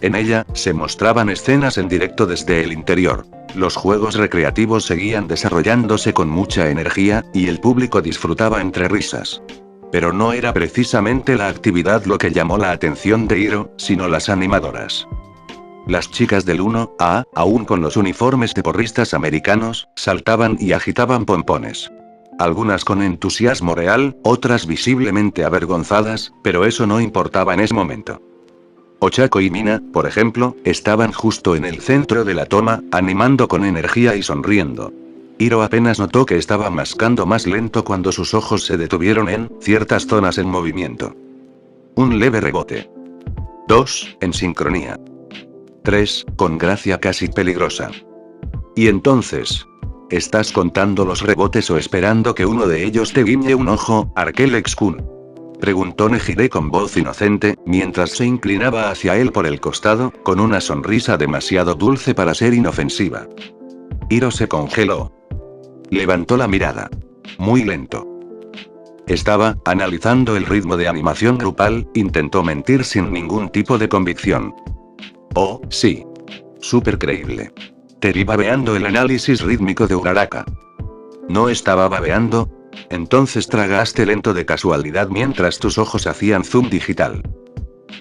En ella, se mostraban escenas en directo desde el interior. Los juegos recreativos seguían desarrollándose con mucha energía, y el público disfrutaba entre risas. Pero no era precisamente la actividad lo que llamó la atención de Hiro, sino las animadoras. Las chicas del 1A, aún con los uniformes de porristas americanos, saltaban y agitaban pompones. Algunas con entusiasmo real, otras visiblemente avergonzadas, pero eso no importaba en ese momento. Ochako y Mina, por ejemplo, estaban justo en el centro de la toma, animando con energía y sonriendo. Hiro apenas notó que estaba mascando más lento cuando sus ojos se detuvieron en ciertas zonas en movimiento. Un leve rebote. 2, en sincronía. 3, con gracia casi peligrosa. Y entonces, ¿estás contando los rebotes o esperando que uno de ellos te guiñe un ojo, Arkelix-kun? Preguntó Nejire con voz inocente, mientras se inclinaba hacia él por el costado, con una sonrisa demasiado dulce para ser inofensiva. Hiro se congeló. Levantó la mirada. Muy lento. Estaba analizando el ritmo de animación grupal, intentó mentir sin ningún tipo de convicción. Oh, sí. Súper creíble. Te vi babeando el análisis rítmico de Uraraka. ¿No estaba babeando? Entonces tragaste lento de casualidad mientras tus ojos hacían zoom digital.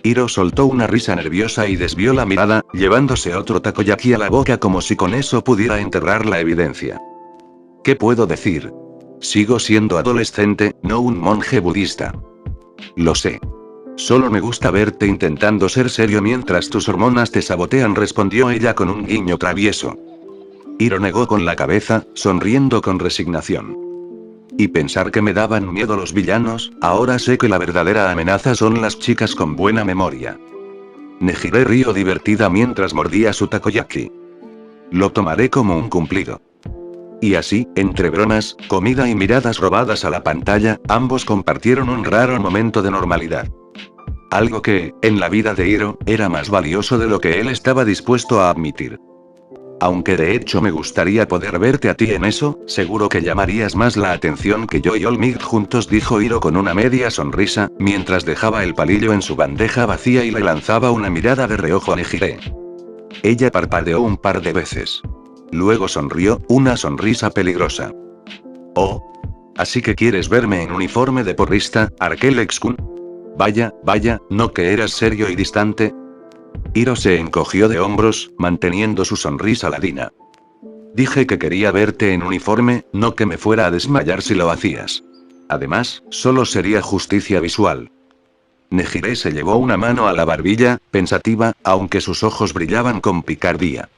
Hiro soltó una risa nerviosa y desvió la mirada, llevándose otro takoyaki a la boca como si con eso pudiera enterrar la evidencia. ¿Qué puedo decir? Sigo siendo adolescente, no un monje budista. Lo sé. Solo me gusta verte intentando ser serio mientras tus hormonas te sabotean, respondió ella con un guiño travieso. Hiro negó con la cabeza, sonriendo con resignación. Y pensar que me daban miedo los villanos, ahora sé que la verdadera amenaza son las chicas con buena memoria. Nejire rió divertida mientras mordía su takoyaki. Lo tomaré como un cumplido. Y así, entre bromas, comida y miradas robadas a la pantalla, ambos compartieron un raro momento de normalidad. Algo que, en la vida de Hiro, era más valioso de lo que él estaba dispuesto a admitir. Aunque de hecho me gustaría poder verte a ti en eso, seguro que llamarías más la atención que yo y Olmig juntos, dijo Hiro con una media sonrisa, mientras dejaba el palillo en su bandeja vacía y le lanzaba una mirada de reojo a Nejire. Ella parpadeó un par de veces. Luego sonrió, una sonrisa peligrosa. Oh. ¿Así que quieres verme en uniforme de porrista, Arkelix-kun? Vaya, ¿no que eras serio y distante? Hiro se encogió de hombros, manteniendo su sonrisa ladina. Dije que quería verte en uniforme, no que me fuera a desmayar si lo hacías. Además, solo sería justicia visual. Nejire se llevó una mano a la barbilla, pensativa, aunque sus ojos brillaban con picardía.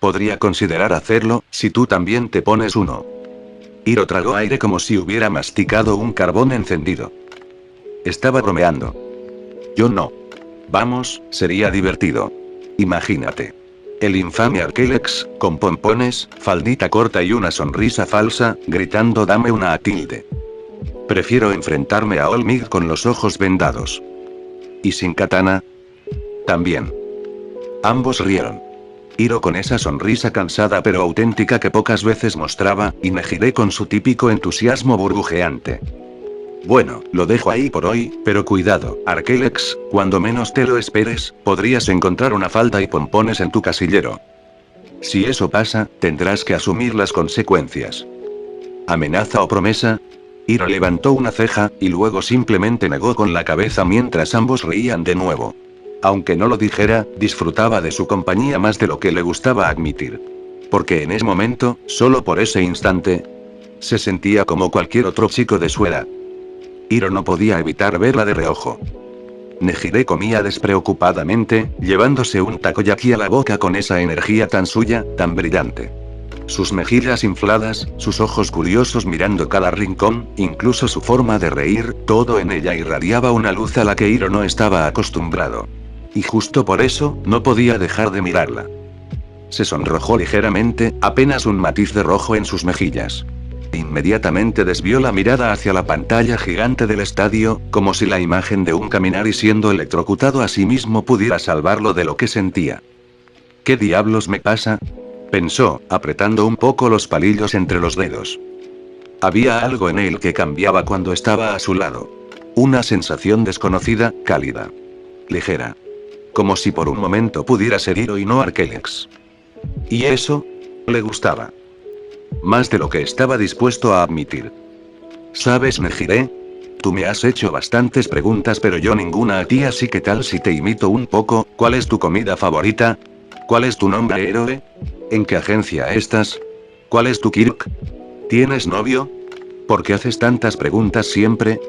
Podría considerar hacerlo, si tú también te pones uno. Hiro tragó aire como si hubiera masticado un carbón encendido. Estaba bromeando. Yo no. Vamos, sería divertido. Imagínate. El infame Arkelix, con pompones, faldita corta y una sonrisa falsa, gritando dame una tilde. Prefiero enfrentarme a Olmig con los ojos vendados. ¿Y sin katana? También. Ambos rieron. Hiro con esa sonrisa cansada pero auténtica que pocas veces mostraba, y Nejire con su típico entusiasmo burbujeante. Bueno, lo dejo ahí por hoy, pero cuidado, Arkelix, cuando menos te lo esperes, podrías encontrar una falda y pompones en tu casillero. Si eso pasa, tendrás que asumir las consecuencias. ¿Amenaza o promesa? Hiro levantó una ceja, y luego simplemente negó con la cabeza mientras ambos reían de nuevo. Aunque no lo dijera, disfrutaba de su compañía más de lo que le gustaba admitir. Porque en ese momento, solo por ese instante, se sentía como cualquier otro chico de su edad. Hiro no podía evitar verla de reojo. Nejire comía despreocupadamente, llevándose un takoyaki a la boca con esa energía tan suya, tan brillante. Sus mejillas infladas, sus ojos curiosos mirando cada rincón, incluso su forma de reír, todo en ella irradiaba una luz a la que Hiro no estaba acostumbrado. Y justo por eso, no podía dejar de mirarla. Se sonrojó ligeramente, apenas un matiz de rojo en sus mejillas. Inmediatamente desvió la mirada hacia la pantalla gigante del estadio, como si la imagen de un caminar y siendo electrocutado a sí mismo pudiera salvarlo de lo que sentía. ¿Qué diablos me pasa?, pensó, apretando un poco los palillos entre los dedos. Había algo en él que cambiaba cuando estaba a su lado. Una sensación desconocida, cálida. Ligera. Como si por un momento pudiera ser Hiro y no Arkelix. Y eso le gustaba. Más de lo que estaba dispuesto a admitir. ¿Sabes, Nejire? Tú me has hecho bastantes preguntas pero yo ninguna a ti, así que tal si te imito un poco. ¿Cuál es tu comida favorita? ¿Cuál es tu nombre héroe? ¿En qué agencia estás? ¿Cuál es tu Kirk? ¿Tienes novio? ¿Por qué haces tantas preguntas siempre?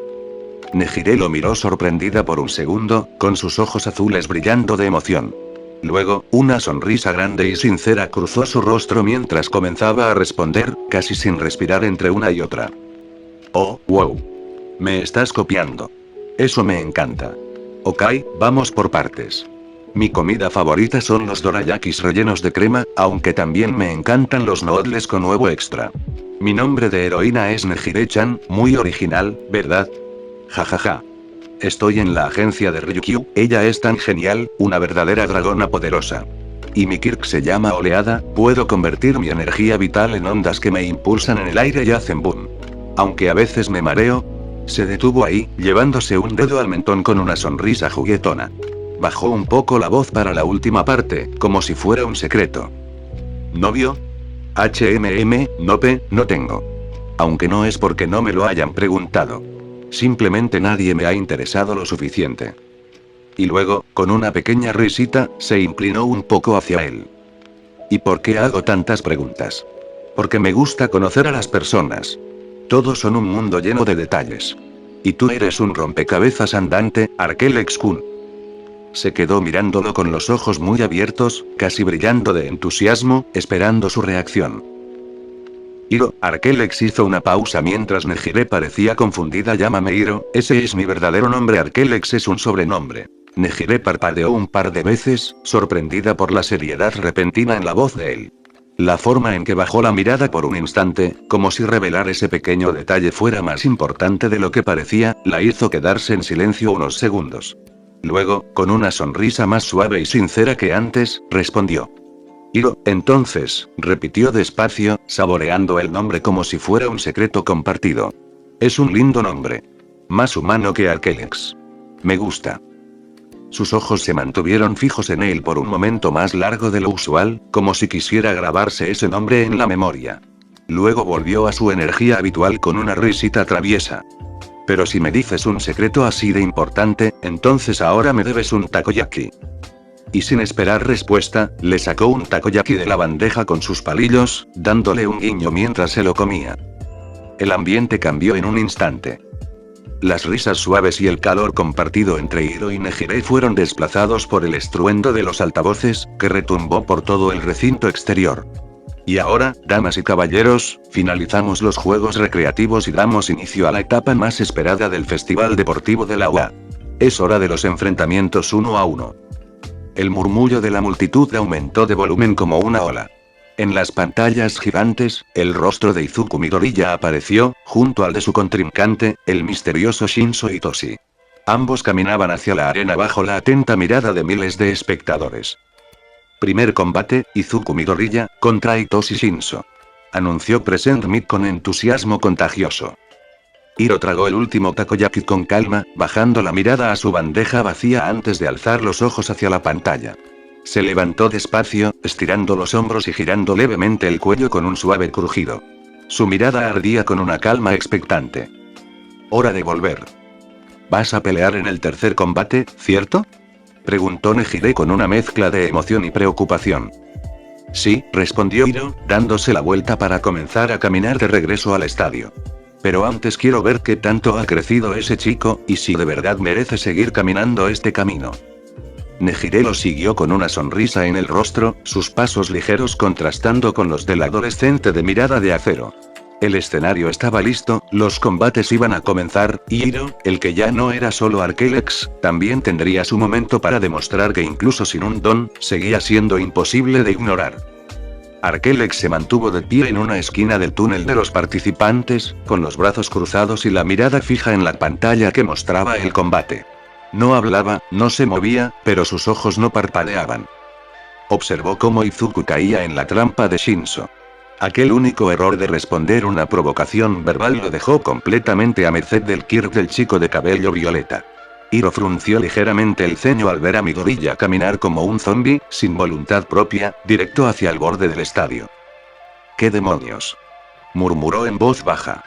Nejire lo miró sorprendida por un segundo, con sus ojos azules brillando de emoción. Luego, una sonrisa grande y sincera cruzó su rostro mientras comenzaba a responder, casi sin respirar entre una y otra. Oh, wow. Me estás copiando. Eso me encanta. Ok, vamos por partes. Mi comida favorita son los dorayakis rellenos de crema, aunque también me encantan los noodles con huevo extra. Mi nombre de heroína es Nejire-chan, muy original, ¿verdad? Jajaja. Estoy en la agencia de Ryukyu, ella es tan genial, una verdadera dragona poderosa. Y mi Kirk se llama Oleada, puedo convertir mi energía vital en ondas que me impulsan en el aire y hacen boom. Aunque a veces me mareo. Se detuvo ahí, llevándose un dedo al mentón con una sonrisa juguetona. Bajó un poco la voz para la última parte, como si fuera un secreto. ¿Novio? No tengo. Aunque no es porque no me lo hayan preguntado. Simplemente nadie me ha interesado lo suficiente. Y luego, con una pequeña risita, se inclinó un poco hacia él. ¿Y por qué hago tantas preguntas? Porque me gusta conocer a las personas. Todos son un mundo lleno de detalles. Y tú eres un rompecabezas andante, Arkelix-kun. Se quedó mirándolo con los ojos muy abiertos, casi brillando de entusiasmo, esperando su reacción. Hiro, Arkelix hizo una pausa mientras Nejire parecía confundida. Llámame Hiro, ese es mi verdadero nombre. Arkelix es un sobrenombre. Nejire parpadeó un par de veces, sorprendida por la seriedad repentina en la voz de él. La forma en que bajó la mirada por un instante, como si revelar ese pequeño detalle fuera más importante de lo que parecía, la hizo quedarse en silencio unos segundos. Luego, con una sonrisa más suave y sincera que antes, respondió. Hiro, entonces, repitió despacio, saboreando el nombre como si fuera un secreto compartido. Es un lindo nombre. Más humano que Arkelix. Me gusta. Sus ojos se mantuvieron fijos en él por un momento más largo de lo usual, como si quisiera grabarse ese nombre en la memoria. Luego volvió a su energía habitual con una risita traviesa. Pero si me dices un secreto así de importante, entonces ahora me debes un takoyaki. Y sin esperar respuesta, le sacó un takoyaki de la bandeja con sus palillos, dándole un guiño mientras se lo comía. El ambiente cambió en un instante. Las risas suaves y el calor compartido entre Hiro y Nejire fueron desplazados por el estruendo de los altavoces, que retumbó por todo el recinto exterior. Y ahora, damas y caballeros, finalizamos los juegos recreativos y damos inicio a la etapa más esperada del Festival Deportivo de la UA. Es hora de los enfrentamientos 1 a 1. El murmullo de la multitud aumentó de volumen como una ola. En las pantallas gigantes, el rostro de Izuku Midoriya apareció, junto al de su contrincante, el misterioso Shinso Itoshi. Ambos caminaban hacia la arena bajo la atenta mirada de miles de espectadores. Primer combate, Izuku Midoriya, contra Itoshi Shinso. Anunció Present Mid con entusiasmo contagioso. Hiro tragó el último takoyaki con calma, bajando la mirada a su bandeja vacía antes de alzar los ojos hacia la pantalla. Se levantó despacio, estirando los hombros y girando levemente el cuello con un suave crujido. Su mirada ardía con una calma expectante. Hora de volver. ¿Vas a pelear en el tercer combate, cierto? Preguntó Nejire con una mezcla de emoción y preocupación. Sí, respondió Hiro, dándose la vuelta para comenzar a caminar de regreso al estadio. Pero antes quiero ver qué tanto ha crecido ese chico, y si de verdad merece seguir caminando este camino. Nejire lo siguió con una sonrisa en el rostro, sus pasos ligeros contrastando con los del adolescente de mirada de acero. El escenario estaba listo, los combates iban a comenzar, y Hiro, el que ya no era solo Arquelex, también tendría su momento para demostrar que incluso sin un don, seguía siendo imposible de ignorar. Arquelex se mantuvo de pie en una esquina del túnel de los participantes, con los brazos cruzados y la mirada fija en la pantalla que mostraba el combate. No hablaba, no se movía, pero sus ojos no parpadeaban. Observó cómo Izuku caía en la trampa de Shinso. Aquel único error de responder una provocación verbal lo dejó completamente a merced del Kirk del chico de cabello violeta. Hiro frunció ligeramente el ceño al ver a Midoriya caminar como un zombi, sin voluntad propia, directo hacia el borde del estadio. ¿Qué demonios?, murmuró en voz baja.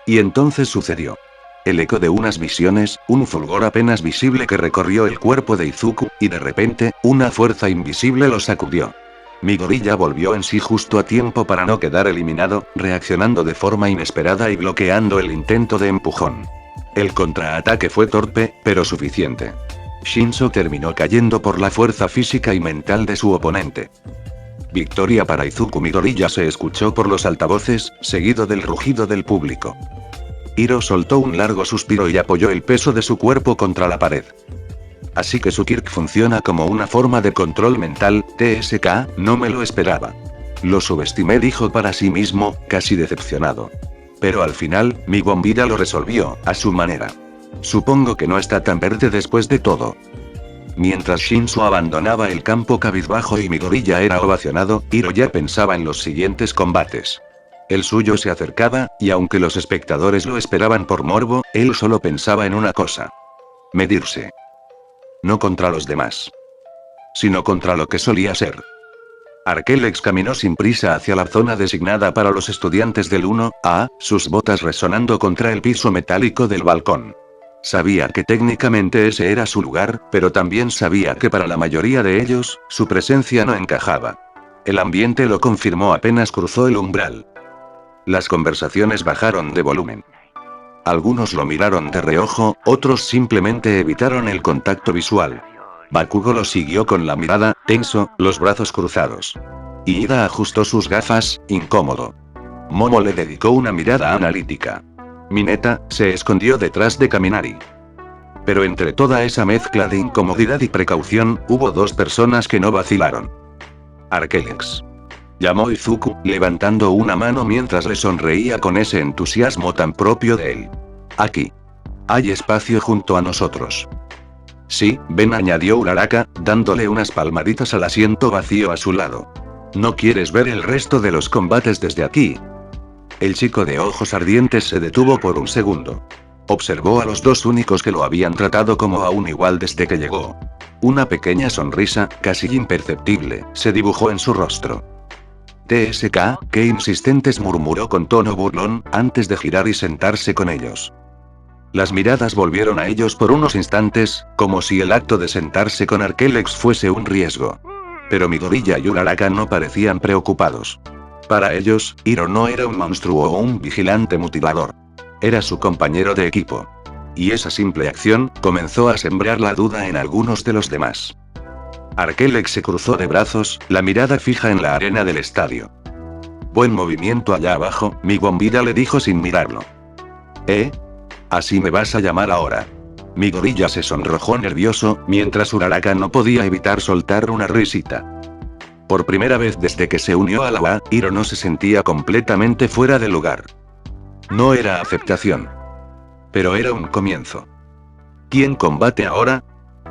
Y entonces sucedió. El eco de unas visiones, un fulgor apenas visible que recorrió el cuerpo de Izuku, y de repente, una fuerza invisible lo sacudió. Midoriya volvió en sí justo a tiempo para no quedar eliminado, reaccionando de forma inesperada y bloqueando el intento de empujón. El contraataque fue torpe, pero suficiente. Shinso terminó cayendo por la fuerza física y mental de su oponente. Victoria para Izuku. Midoriya se escuchó por los altavoces, seguido del rugido del público. Hiro soltó un largo suspiro y apoyó el peso de su cuerpo contra la pared. Así que su Kirk funciona como una forma de control mental, TSK, no me lo esperaba. Lo subestimé, dijo para sí mismo, casi decepcionado. Pero al final, mi bombilla lo resolvió, a su manera. Supongo que no está tan verde después de todo. Mientras Shinso abandonaba el campo cabizbajo y Midoriya era ovacionado, Hiro ya pensaba en los siguientes combates. El suyo se acercaba, y aunque los espectadores lo esperaban por morbo, él solo pensaba en una cosa. Medirse. No contra los demás, sino contra lo que solía ser. Arquelex caminó sin prisa hacia la zona designada para los estudiantes del 1A, sus botas resonando contra el piso metálico del balcón. Sabía que técnicamente ese era su lugar, pero también sabía que para la mayoría de ellos, su presencia no encajaba. El ambiente lo confirmó apenas cruzó el umbral. Las conversaciones bajaron de volumen. Algunos lo miraron de reojo, otros simplemente evitaron el contacto visual. Bakugo lo siguió con la mirada, tenso, los brazos cruzados. Ida ajustó sus gafas, incómodo. Momo le dedicó una mirada analítica. Mineta se escondió detrás de Kaminari. Pero entre toda esa mezcla de incomodidad y precaución, hubo dos personas que no vacilaron. Arquelex. Llamó Izuku, levantando una mano mientras le sonreía con ese entusiasmo tan propio de él. Aquí. Hay espacio junto a nosotros. Sí, ven, añadió Uraraka, dándole unas palmaditas al asiento vacío a su lado. ¿No quieres ver el resto de los combates desde aquí? El chico de ojos ardientes se detuvo por un segundo. Observó a los dos únicos que lo habían tratado como a un igual desde que llegó. Una pequeña sonrisa, casi imperceptible, se dibujó en su rostro. TSK, qué insistentes, murmuró con tono burlón, antes de girar y sentarse con ellos. Las miradas volvieron a ellos por unos instantes, como si el acto de sentarse con Arquelex fuese un riesgo. Pero Midoriya y Uraraka no parecían preocupados. Para ellos, Hiro no era un monstruo o un vigilante mutilador. Era su compañero de equipo. Y esa simple acción comenzó a sembrar la duda en algunos de los demás. Arquelex se cruzó de brazos, la mirada fija en la arena del estadio. Buen movimiento allá abajo, mi bombilla, le dijo sin mirarlo. ¿Así me vas a llamar ahora? Midoriya se sonrojó nervioso, mientras Uraraka no podía evitar soltar una risita. Por primera vez desde que se unió a la UA, Hiro no se sentía completamente fuera de lugar. No era aceptación. Pero era un comienzo. ¿Quién combate ahora?,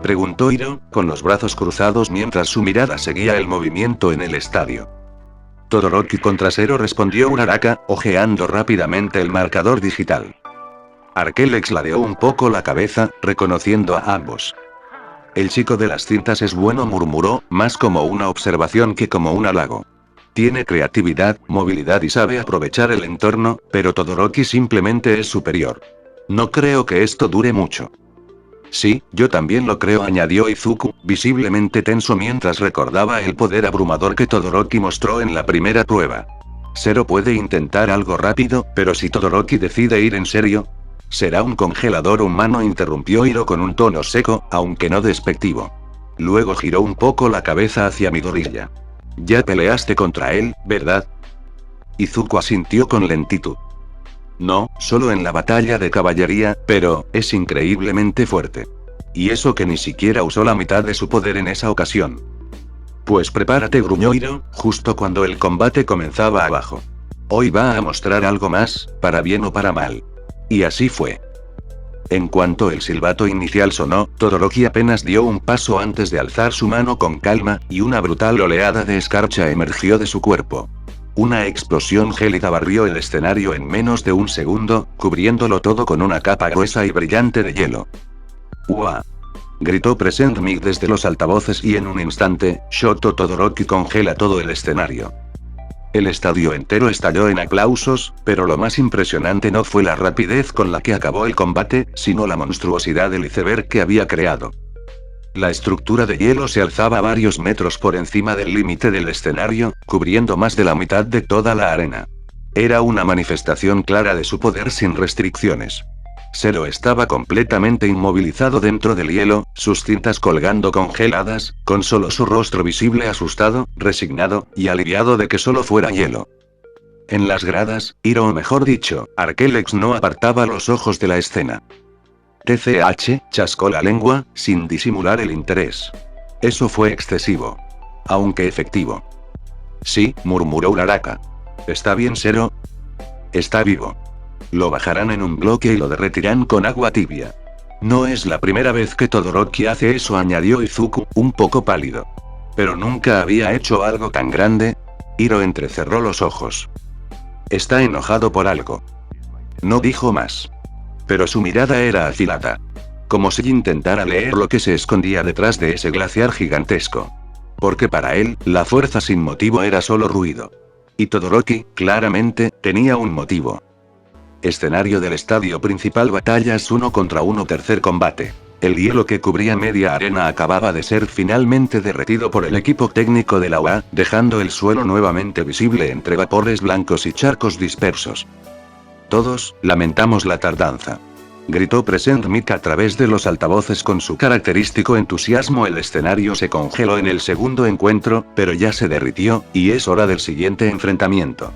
preguntó Hiro, con los brazos cruzados mientras su mirada seguía el movimiento en el estadio. Todoroki contra Zero, respondió Uraraka, ojeando rápidamente el marcador digital. Arquelex ladeó un poco la cabeza, reconociendo a ambos. El chico de las cintas es bueno, murmuró, más como una observación que como un halago. Tiene creatividad, movilidad y sabe aprovechar el entorno, pero Todoroki simplemente es superior. No creo que esto dure mucho. Sí, yo también lo creo, añadió Izuku, visiblemente tenso mientras recordaba el poder abrumador que Todoroki mostró en la primera prueba. Zero puede intentar algo rápido, pero si Todoroki decide ir en serio, será un congelador humano, interrumpió Hiro con un tono seco, aunque no despectivo. Luego giró un poco la cabeza hacia Midoriya. Ya peleaste contra él, ¿verdad? Izuku asintió con lentitud. No, solo en la batalla de caballería, pero es increíblemente fuerte. Y eso que ni siquiera usó la mitad de su poder en esa ocasión. Pues prepárate, gruñó Hiro, justo cuando el combate comenzaba abajo. Hoy va a mostrar algo más, para bien o para mal. Y así fue. En cuanto el silbato inicial sonó, Todoroki apenas dio un paso antes de alzar su mano con calma, y una brutal oleada de escarcha emergió de su cuerpo. Una explosión gélida barrió el escenario en menos de un segundo, cubriéndolo todo con una capa gruesa y brillante de hielo. ¡Uah! Gritó Present Mic desde los altavoces y en un instante, Shoto Todoroki congela todo el escenario. El estadio entero estalló en aplausos, pero lo más impresionante no fue la rapidez con la que acabó el combate, sino la monstruosidad del iceberg que había creado. La estructura de hielo se alzaba varios metros por encima del límite del escenario, cubriendo más de la mitad de toda la arena. Era una manifestación clara de su poder sin restricciones. Zero estaba completamente inmovilizado dentro del hielo, sus cintas colgando congeladas, con solo su rostro visible asustado, resignado, y aliviado de que solo fuera hielo. En las gradas, Hiro, o mejor dicho, Arquelex no apartaba los ojos de la escena. TCH, chascó la lengua, sin disimular el interés. Eso fue excesivo. Aunque efectivo. Sí, murmuró Uraraka. ¿Está bien, Zero? Está vivo. Lo bajarán en un bloque y lo derretirán con agua tibia. No es la primera vez que Todoroki hace eso, añadió Izuku, un poco pálido. Pero nunca había hecho algo tan grande. Hiro entrecerró los ojos. Está enojado por algo. No dijo más. Pero su mirada era afilada. Como si intentara leer lo que se escondía detrás de ese glaciar gigantesco. Porque para él, la fuerza sin motivo era solo ruido. Y Todoroki, claramente, tenía un motivo. Escenario del estadio principal, batallas 1 contra 1, tercer combate. El hielo que cubría media arena acababa de ser finalmente derretido por el equipo técnico de la UA, dejando el suelo nuevamente visible entre vapores blancos y charcos dispersos. Todos, lamentamos la tardanza. Gritó Present Mic a través de los altavoces con su característico entusiasmo. El escenario se congeló en el segundo encuentro, pero ya se derritió, y es hora del siguiente enfrentamiento.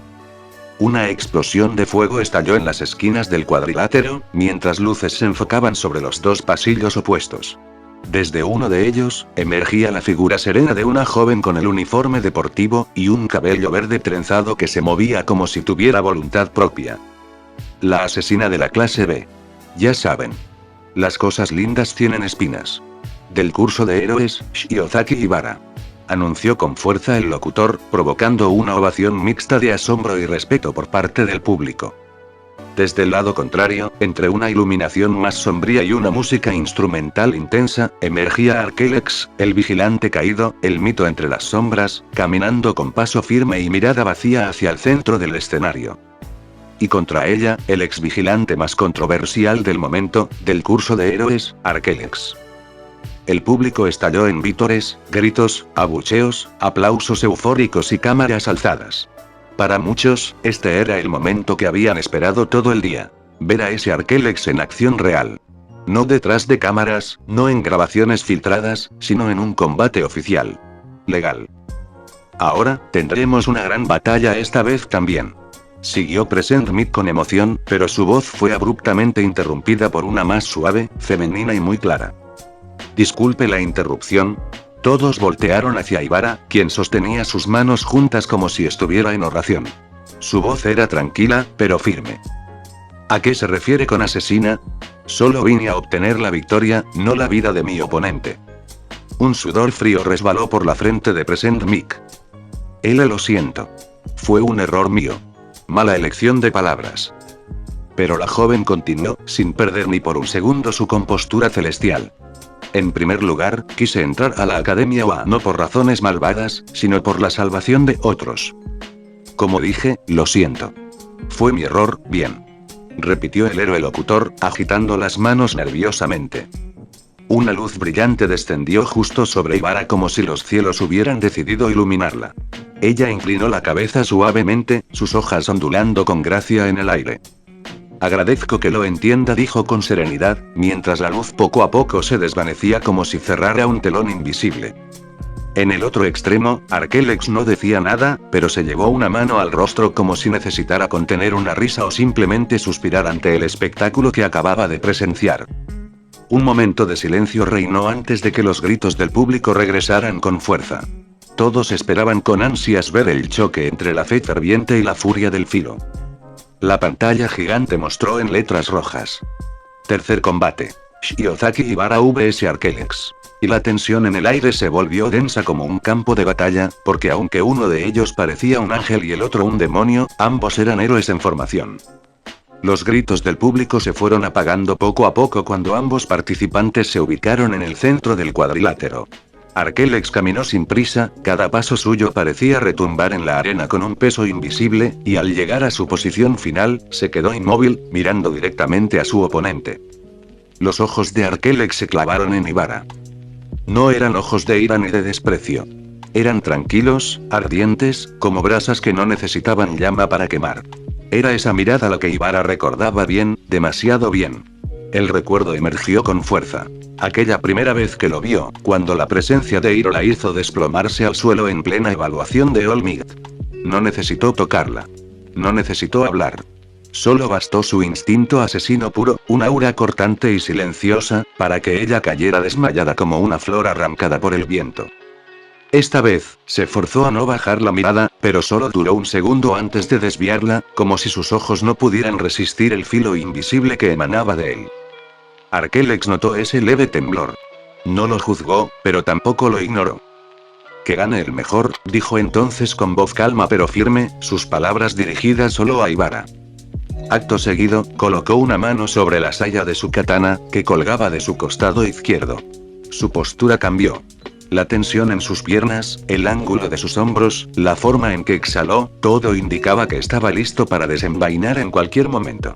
Una explosión de fuego estalló en las esquinas del cuadrilátero, mientras luces se enfocaban sobre los dos pasillos opuestos. Desde uno de ellos, emergía la figura serena de una joven con el uniforme deportivo, y un cabello verde trenzado que se movía como si tuviera voluntad propia. La asesina de la clase B. Ya saben. Las cosas lindas tienen espinas. Del curso de héroes, Shiozaki Ibara. Anunció con fuerza el locutor, provocando una ovación mixta de asombro y respeto por parte del público. Desde el lado contrario, entre una iluminación más sombría y una música instrumental intensa, emergía Arquelex, el vigilante caído, el mito entre las sombras, caminando con paso firme y mirada vacía hacia el centro del escenario. Y contra ella, el ex vigilante más controversial del momento, del curso de héroes, Arquelex. El público estalló en vítores, gritos, abucheos, aplausos eufóricos y cámaras alzadas. Para muchos, este era el momento que habían esperado todo el día. Ver a ese Arquelex en acción real. No detrás de cámaras, no en grabaciones filtradas, sino en un combate oficial. Legal. Ahora, tendremos una gran batalla esta vez también. Siguió Present Mic con emoción, pero su voz fue abruptamente interrumpida por una más suave, femenina y muy clara. Disculpe la interrupción. Todos voltearon hacia Ibara, quien sostenía sus manos juntas como si estuviera en oración. Su voz era tranquila, pero firme. ¿A qué se refiere con asesina? Solo vine a obtener la victoria, no la vida de mi oponente. Un sudor frío resbaló por la frente de Present Mic. Lo siento. Fue un error mío. Mala elección de palabras. Pero la joven continuó, sin perder ni por un segundo su compostura celestial. En primer lugar, quise entrar a la Academia UA no por razones malvadas, sino por la salvación de otros. Como dije, lo siento. Fue mi error, bien. Repitió el héroe locutor, agitando las manos nerviosamente. Una luz brillante descendió justo sobre Ibara como si los cielos hubieran decidido iluminarla. Ella inclinó la cabeza suavemente, sus hojas ondulando con gracia en el aire. Agradezco que lo entienda, dijo con serenidad, mientras la luz poco a poco se desvanecía como si cerrara un telón invisible. En el otro extremo, Arquelex no decía nada, pero se llevó una mano al rostro como si necesitara contener una risa o simplemente suspirar ante el espectáculo que acababa de presenciar. Un momento de silencio reinó antes de que los gritos del público regresaran con fuerza. Todos esperaban con ansias ver el choque entre la fe ferviente y la furia del filo. La pantalla gigante mostró en letras rojas: tercer combate. Shiozaki Ibara vs Arquelex. Y la tensión en el aire se volvió densa como un campo de batalla, porque aunque uno de ellos parecía un ángel y el otro un demonio, ambos eran héroes en formación. Los gritos del público se fueron apagando poco a poco cuando ambos participantes se ubicaron en el centro del cuadrilátero. Arquelex caminó sin prisa, cada paso suyo parecía retumbar en la arena con un peso invisible, y al llegar a su posición final, se quedó inmóvil, mirando directamente a su oponente. Los ojos de Arquelex se clavaron en Ibara. No eran ojos de ira ni de desprecio. Eran tranquilos, ardientes, como brasas que no necesitaban llama para quemar. Era esa mirada la que Ibara recordaba bien, demasiado bien. El recuerdo emergió con fuerza. Aquella primera vez que lo vio, cuando la presencia de Hiro la hizo desplomarse al suelo en plena evaluación de Olmid. No necesitó tocarla. No necesitó hablar. Solo bastó su instinto asesino puro, un aura cortante y silenciosa, para que ella cayera desmayada como una flor arrancada por el viento. Esta vez, se forzó a no bajar la mirada, pero solo duró un segundo antes de desviarla, como si sus ojos no pudieran resistir el filo invisible que emanaba de él. Arquelex notó ese leve temblor. No lo juzgó, pero tampoco lo ignoró. Que gane el mejor, dijo entonces con voz calma pero firme, sus palabras dirigidas solo a Ibara. Acto seguido, colocó una mano sobre la saya de su katana, que colgaba de su costado izquierdo. Su postura cambió. La tensión en sus piernas, el ángulo de sus hombros, la forma en que exhaló, todo indicaba que estaba listo para desenvainar en cualquier momento.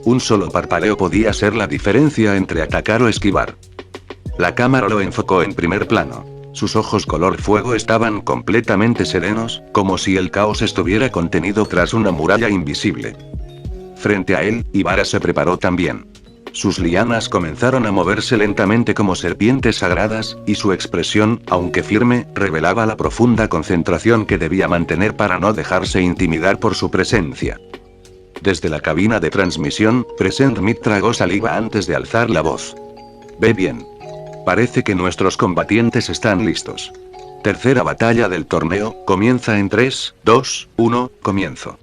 Un solo parpadeo podía ser la diferencia entre atacar o esquivar. La cámara lo enfocó en primer plano. Sus ojos color fuego estaban completamente serenos, como si el caos estuviera contenido tras una muralla invisible. Frente a él, Ibara se preparó también. Sus lianas comenzaron a moverse lentamente como serpientes sagradas, y su expresión, aunque firme, revelaba la profunda concentración que debía mantener para no dejarse intimidar por su presencia. Desde la cabina de transmisión, Present tragó saliva antes de alzar la voz. Ve bien. Parece que nuestros combatientes están listos. Tercera batalla del torneo, comienza en 3, 2, 1, comienzo.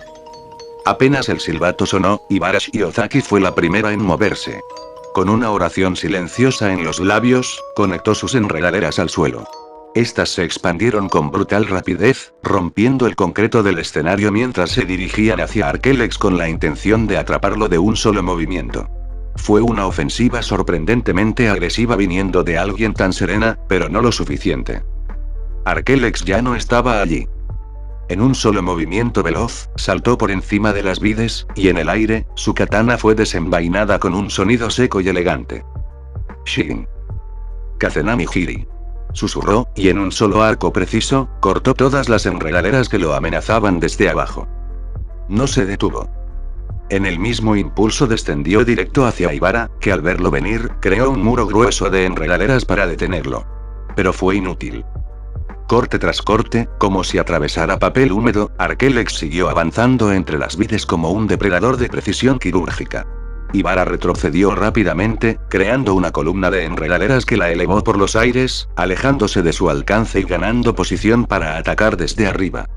Apenas el silbato sonó, Ibara Shiozaki fue la primera en moverse. Con una oración silenciosa en los labios, conectó sus enredaderas al suelo. Estas se expandieron con brutal rapidez, rompiendo el concreto del escenario mientras se dirigían hacia Arquelex con la intención de atraparlo de un solo movimiento. Fue una ofensiva sorprendentemente agresiva viniendo de alguien tan serena, pero no lo suficiente. Arquelex ya no estaba allí. En un solo movimiento veloz, saltó por encima de las vides, y en el aire, su katana fue desenvainada con un sonido seco y elegante. Shin. Kazenami Hiri. Susurró, y en un solo arco preciso, cortó todas las enredaderas que lo amenazaban desde abajo. No se detuvo. En el mismo impulso descendió directo hacia Ibara, que al verlo venir, creó un muro grueso de enredaderas para detenerlo. Pero fue inútil. Corte tras corte, como si atravesara papel húmedo, Arquelex siguió avanzando entre las vides como un depredador de precisión quirúrgica. Ibara retrocedió rápidamente, creando una columna de enredaderas que la elevó por los aires, alejándose de su alcance y ganando posición para atacar desde arriba.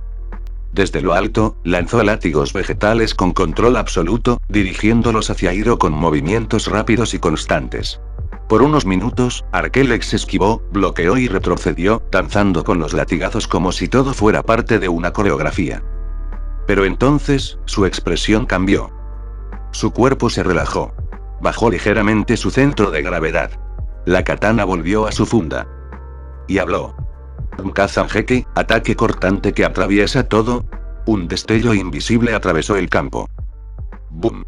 Desde lo alto, lanzó látigos vegetales con control absoluto, dirigiéndolos hacia Hiro con movimientos rápidos y constantes. Por unos minutos, Arquelex esquivó, bloqueó y retrocedió, danzando con los latigazos como si todo fuera parte de una coreografía. Pero entonces, su expresión cambió. Su cuerpo se relajó. Bajó ligeramente su centro de gravedad. La katana volvió a su funda. Y habló. Kazanjeki, ataque cortante que atraviesa todo. Un destello invisible atravesó el campo. ¡Bum!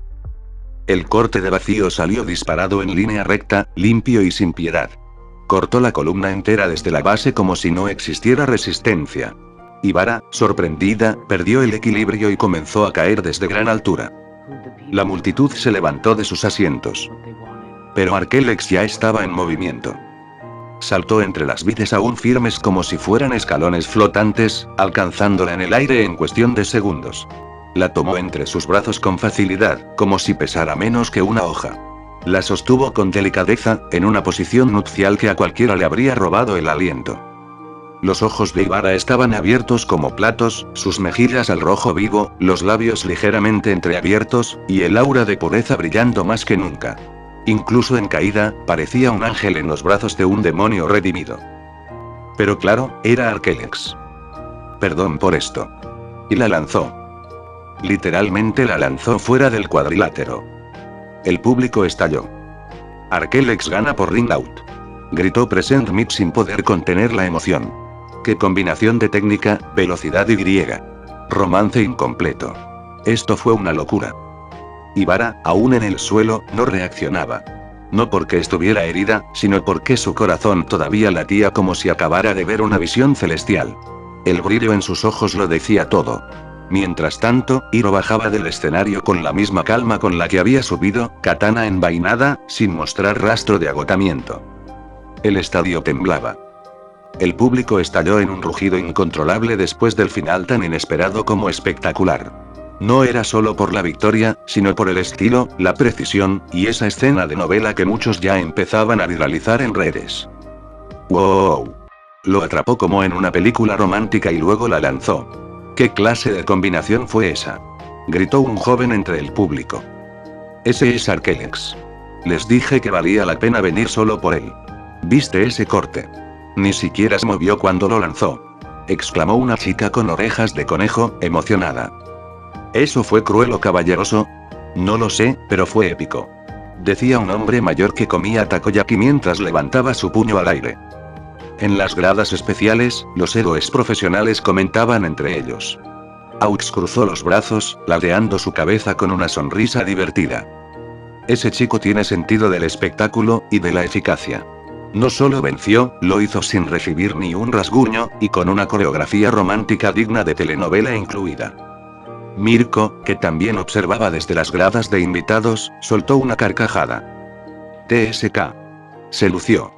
El corte de vacío salió disparado en línea recta, limpio y sin piedad. Cortó la columna entera desde la base como si no existiera resistencia. Ibara, sorprendida, perdió el equilibrio y comenzó a caer desde gran altura. La multitud se levantó de sus asientos. Pero Arquelex ya estaba en movimiento. Saltó entre las vides aún firmes como si fueran escalones flotantes, alcanzándola en el aire en cuestión de segundos. La tomó entre sus brazos con facilidad, como si pesara menos que una hoja. La sostuvo con delicadeza, en una posición nupcial que a cualquiera le habría robado el aliento. Los ojos de Ibarra estaban abiertos como platos, sus mejillas al rojo vivo, los labios ligeramente entreabiertos, y el aura de pureza brillando más que nunca. Incluso en caída, parecía un ángel en los brazos de un demonio redimido. Pero claro, era Arquelex. Perdón por esto. Y la lanzó. Literalmente la lanzó fuera del cuadrilátero. El público estalló. Arquelex gana por ring out. Gritó Present Mick sin poder contener la emoción. ¡Qué combinación de técnica, velocidad y griega! Romance incompleto. Esto fue una locura. Ibarra, aún en el suelo, no reaccionaba. No porque estuviera herida, sino porque su corazón todavía latía como si acabara de ver una visión celestial. El brillo en sus ojos lo decía todo. Mientras tanto, Hiro bajaba del escenario con la misma calma con la que había subido, katana envainada, sin mostrar rastro de agotamiento. El estadio temblaba. El público estalló en un rugido incontrolable después del final tan inesperado como espectacular. No era solo por la victoria, sino por el estilo, la precisión, y esa escena de novela que muchos ya empezaban a viralizar en redes. ¡Wow! Lo atrapó como en una película romántica y luego la lanzó. ¿Qué clase de combinación fue esa? Gritó un joven entre el público. Ese es Arquelex. Les dije que valía la pena venir solo por él. ¿Viste ese corte? Ni siquiera se movió cuando lo lanzó. Exclamó una chica con orejas de conejo, emocionada. ¿Eso fue cruel o caballeroso? No lo sé, pero fue épico. Decía un hombre mayor que comía takoyaki mientras levantaba su puño al aire. En las gradas especiales, los héroes profesionales comentaban entre ellos. Aux cruzó los brazos, ladeando su cabeza con una sonrisa divertida. Ese chico tiene sentido del espectáculo, y de la eficacia. No solo venció, lo hizo sin recibir ni un rasguño, y con una coreografía romántica digna de telenovela incluida. Mirko, que también observaba desde las gradas de invitados, soltó una carcajada. TSK. Se lució.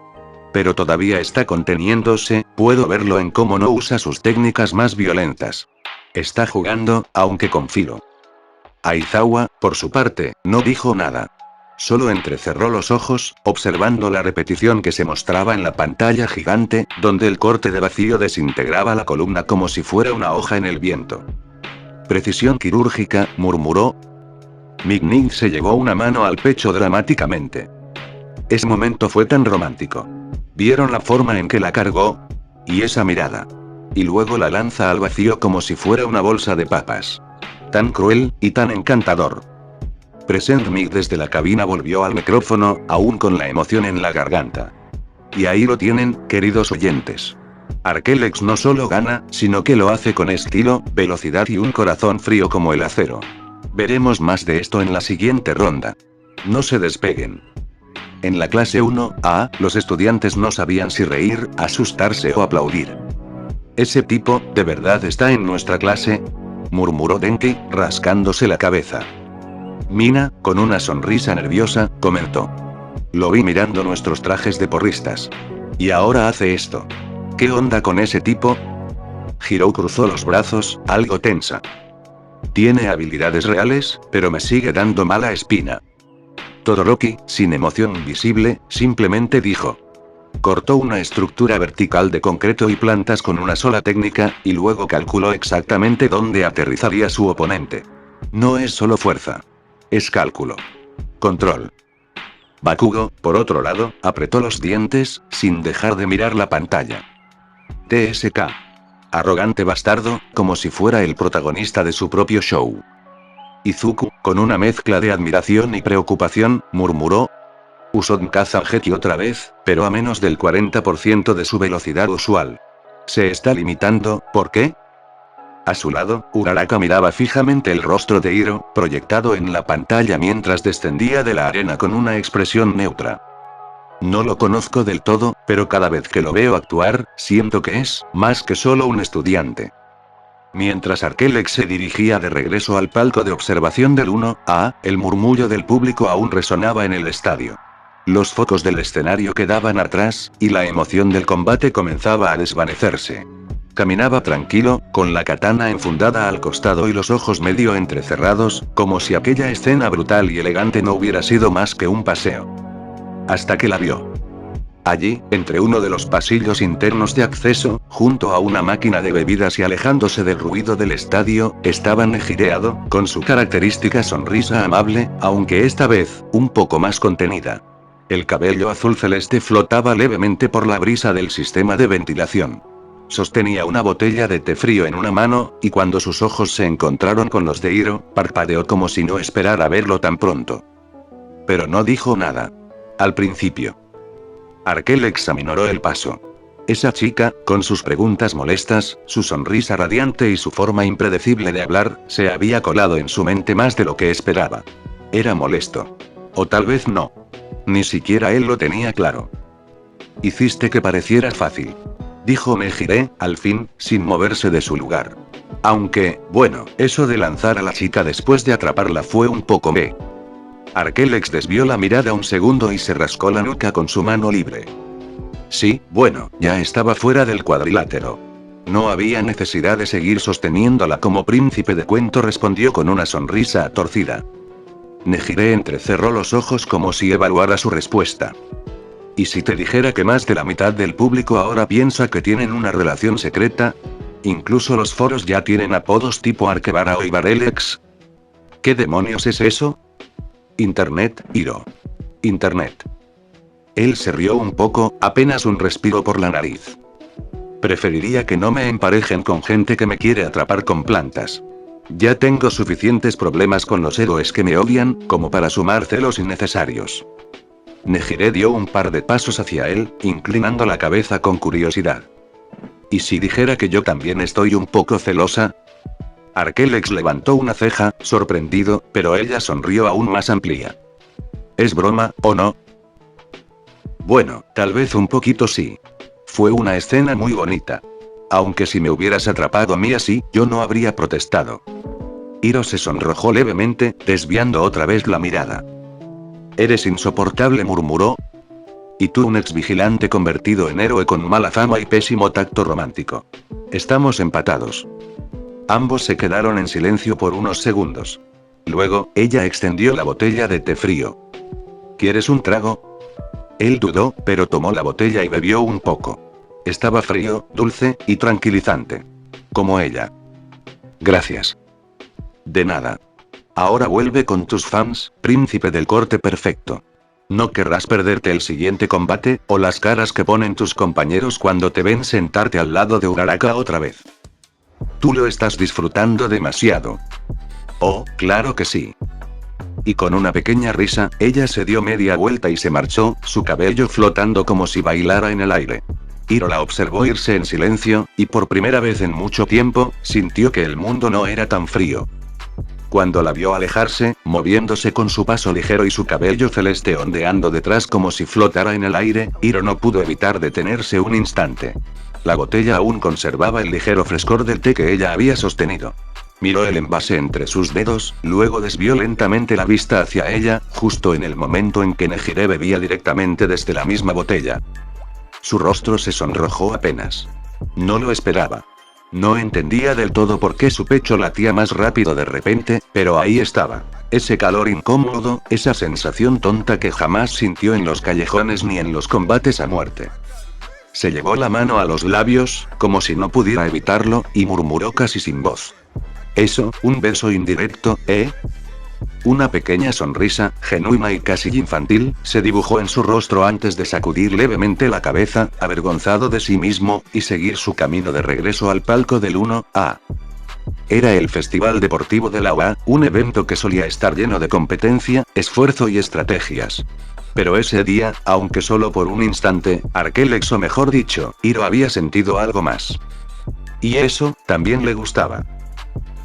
Pero todavía está conteniéndose, puedo verlo en cómo no usa sus técnicas más violentas. Está jugando, aunque con filo. Aizawa, por su parte, no dijo nada. Solo entrecerró los ojos, observando la repetición que se mostraba en la pantalla gigante, donde el corte de vacío desintegraba la columna como si fuera una hoja en el viento. Precisión quirúrgica, murmuró. Migning se llevó una mano al pecho dramáticamente. Ese momento fue tan romántico. ¿Vieron la forma en que la cargó? Y esa mirada. Y luego la lanza al vacío como si fuera una bolsa de papas. Tan cruel, y tan encantador. Present Mick desde la cabina volvió al micrófono, aún con la emoción en la garganta. Y ahí lo tienen, queridos oyentes. Arquelex no solo gana, sino que lo hace con estilo, velocidad y un corazón frío como el acero. Veremos más de esto en la siguiente ronda. No se despeguen. En la clase 1A, los estudiantes no sabían si reír, asustarse o aplaudir. ¿Ese tipo, de verdad está en nuestra clase?, murmuró Denki, rascándose la cabeza. Mina, con una sonrisa nerviosa, comentó. Lo vi mirando nuestros trajes de porristas. Y ahora hace esto. ¿Qué onda con ese tipo? Hiro cruzó los brazos, algo tensa. Tiene habilidades reales, pero me sigue dando mala espina. Todoroki, sin emoción visible, simplemente dijo. Cortó una estructura vertical de concreto y plantas con una sola técnica, y luego calculó exactamente dónde aterrizaría su oponente. No es solo fuerza. Es cálculo. Control. Bakugo, por otro lado, apretó los dientes, sin dejar de mirar la pantalla. TSK. Arrogante bastardo, como si fuera el protagonista de su propio show. Izuku, con una mezcla de admiración y preocupación, murmuró. Usó Kazangeki otra vez, pero a menos del 40% de su velocidad usual. Se está limitando, ¿por qué? A su lado, Uraraka miraba fijamente el rostro de Hiro, proyectado en la pantalla mientras descendía de la arena con una expresión neutra. No lo conozco del todo, pero cada vez que lo veo actuar, siento que es más que solo un estudiante. Mientras Arkelix se dirigía de regreso al palco de observación del 1A, el murmullo del público aún resonaba en el estadio. Los focos del escenario quedaban atrás, y la emoción del combate comenzaba a desvanecerse. Caminaba tranquilo, con la katana enfundada al costado y los ojos medio entrecerrados, como si aquella escena brutal y elegante no hubiera sido más que un paseo. Hasta que la vio. Allí, entre uno de los pasillos internos de acceso, junto a una máquina de bebidas y alejándose del ruido del estadio, estaba Nejireado, con su característica sonrisa amable, aunque esta vez, un poco más contenida. El cabello azul celeste flotaba levemente por la brisa del sistema de ventilación. Sostenía una botella de té frío en una mano, y cuando sus ojos se encontraron con los de Hiro, parpadeó como si no esperara verlo tan pronto. Pero no dijo nada. Al principio. Arkel examinó el paso. Esa chica, con sus preguntas molestas, su sonrisa radiante y su forma impredecible de hablar, se había colado en su mente más de lo que esperaba. Era molesto. O tal vez no. Ni siquiera él lo tenía claro. Hiciste que pareciera fácil. Dijo Nejire, al fin, sin moverse de su lugar. Aunque, bueno, eso de lanzar a la chica después de atraparla fue un poco meh. Arkelex desvió la mirada un segundo y se rascó la nuca con su mano libre. Sí, bueno, ya estaba fuera del cuadrilátero. No había necesidad de seguir sosteniéndola como príncipe de cuento, respondió con una sonrisa torcida. Nejire entrecerró los ojos como si evaluara su respuesta. ¿Y si te dijera que más de la mitad del público ahora piensa que tienen una relación secreta? Incluso los foros ya tienen apodos tipo Arkebarao y Barelex. ¿Qué demonios es eso? Internet, Hiro. Internet. Él se rió un poco, apenas un respiro por la nariz. Preferiría que no me emparejen con gente que me quiere atrapar con plantas. Ya tengo suficientes problemas con los héroes que me odian, como para sumar celos innecesarios. Nejire dio un par de pasos hacia él, inclinando la cabeza con curiosidad. ¿Y si dijera que yo también estoy un poco celosa? Arkelex levantó una ceja, sorprendido, pero ella sonrió aún más amplia. ¿Es broma, o no? Bueno, tal vez un poquito sí. Fue una escena muy bonita. Aunque si me hubieras atrapado a mí así, yo no habría protestado. Hiro se sonrojó levemente, desviando otra vez la mirada. Eres insoportable, murmuró. Y tú, un exvigilante convertido en héroe con mala fama y pésimo tacto romántico. Estamos empatados. Ambos se quedaron en silencio por unos segundos. Luego, ella extendió la botella de té frío. ¿Quieres un trago? Él dudó, pero tomó la botella y bebió un poco. Estaba frío, dulce, y tranquilizante. Como ella. Gracias. De nada. Ahora vuelve con tus fans, príncipe del corte perfecto. No querrás perderte el siguiente combate, o las caras que ponen tus compañeros cuando te ven sentarte al lado de Uraraka otra vez. Tú lo estás disfrutando demasiado. Oh, claro que sí. Y con una pequeña risa, ella se dio media vuelta y se marchó, su cabello flotando como si bailara en el aire. Hiro la observó irse en silencio, y por primera vez en mucho tiempo, sintió que el mundo no era tan frío. Cuando la vio alejarse, moviéndose con su paso ligero y su cabello celeste ondeando detrás como si flotara en el aire, Hiro no pudo evitar detenerse un instante. La botella aún conservaba el ligero frescor del té que ella había sostenido. Miró el envase entre sus dedos, luego desvió lentamente la vista hacia ella, justo en el momento en que Nejire bebía directamente desde la misma botella. Su rostro se sonrojó apenas. No lo esperaba. No entendía del todo por qué su pecho latía más rápido de repente, pero ahí estaba. Ese calor incómodo, esa sensación tonta que jamás sintió en los callejones ni en los combates a muerte. Se llevó la mano a los labios, como si no pudiera evitarlo, y murmuró casi sin voz. Eso, un beso indirecto, ¿eh? Una pequeña sonrisa, genuina y casi infantil, se dibujó en su rostro antes de sacudir levemente la cabeza, avergonzado de sí mismo, y seguir su camino de regreso al palco del 1A. Era el Festival Deportivo de la UA, un evento que solía estar lleno de competencia, esfuerzo y estrategias. Pero ese día, aunque solo por un instante, Arkelex, o mejor dicho, Hiro había sentido algo más. Y eso, también le gustaba.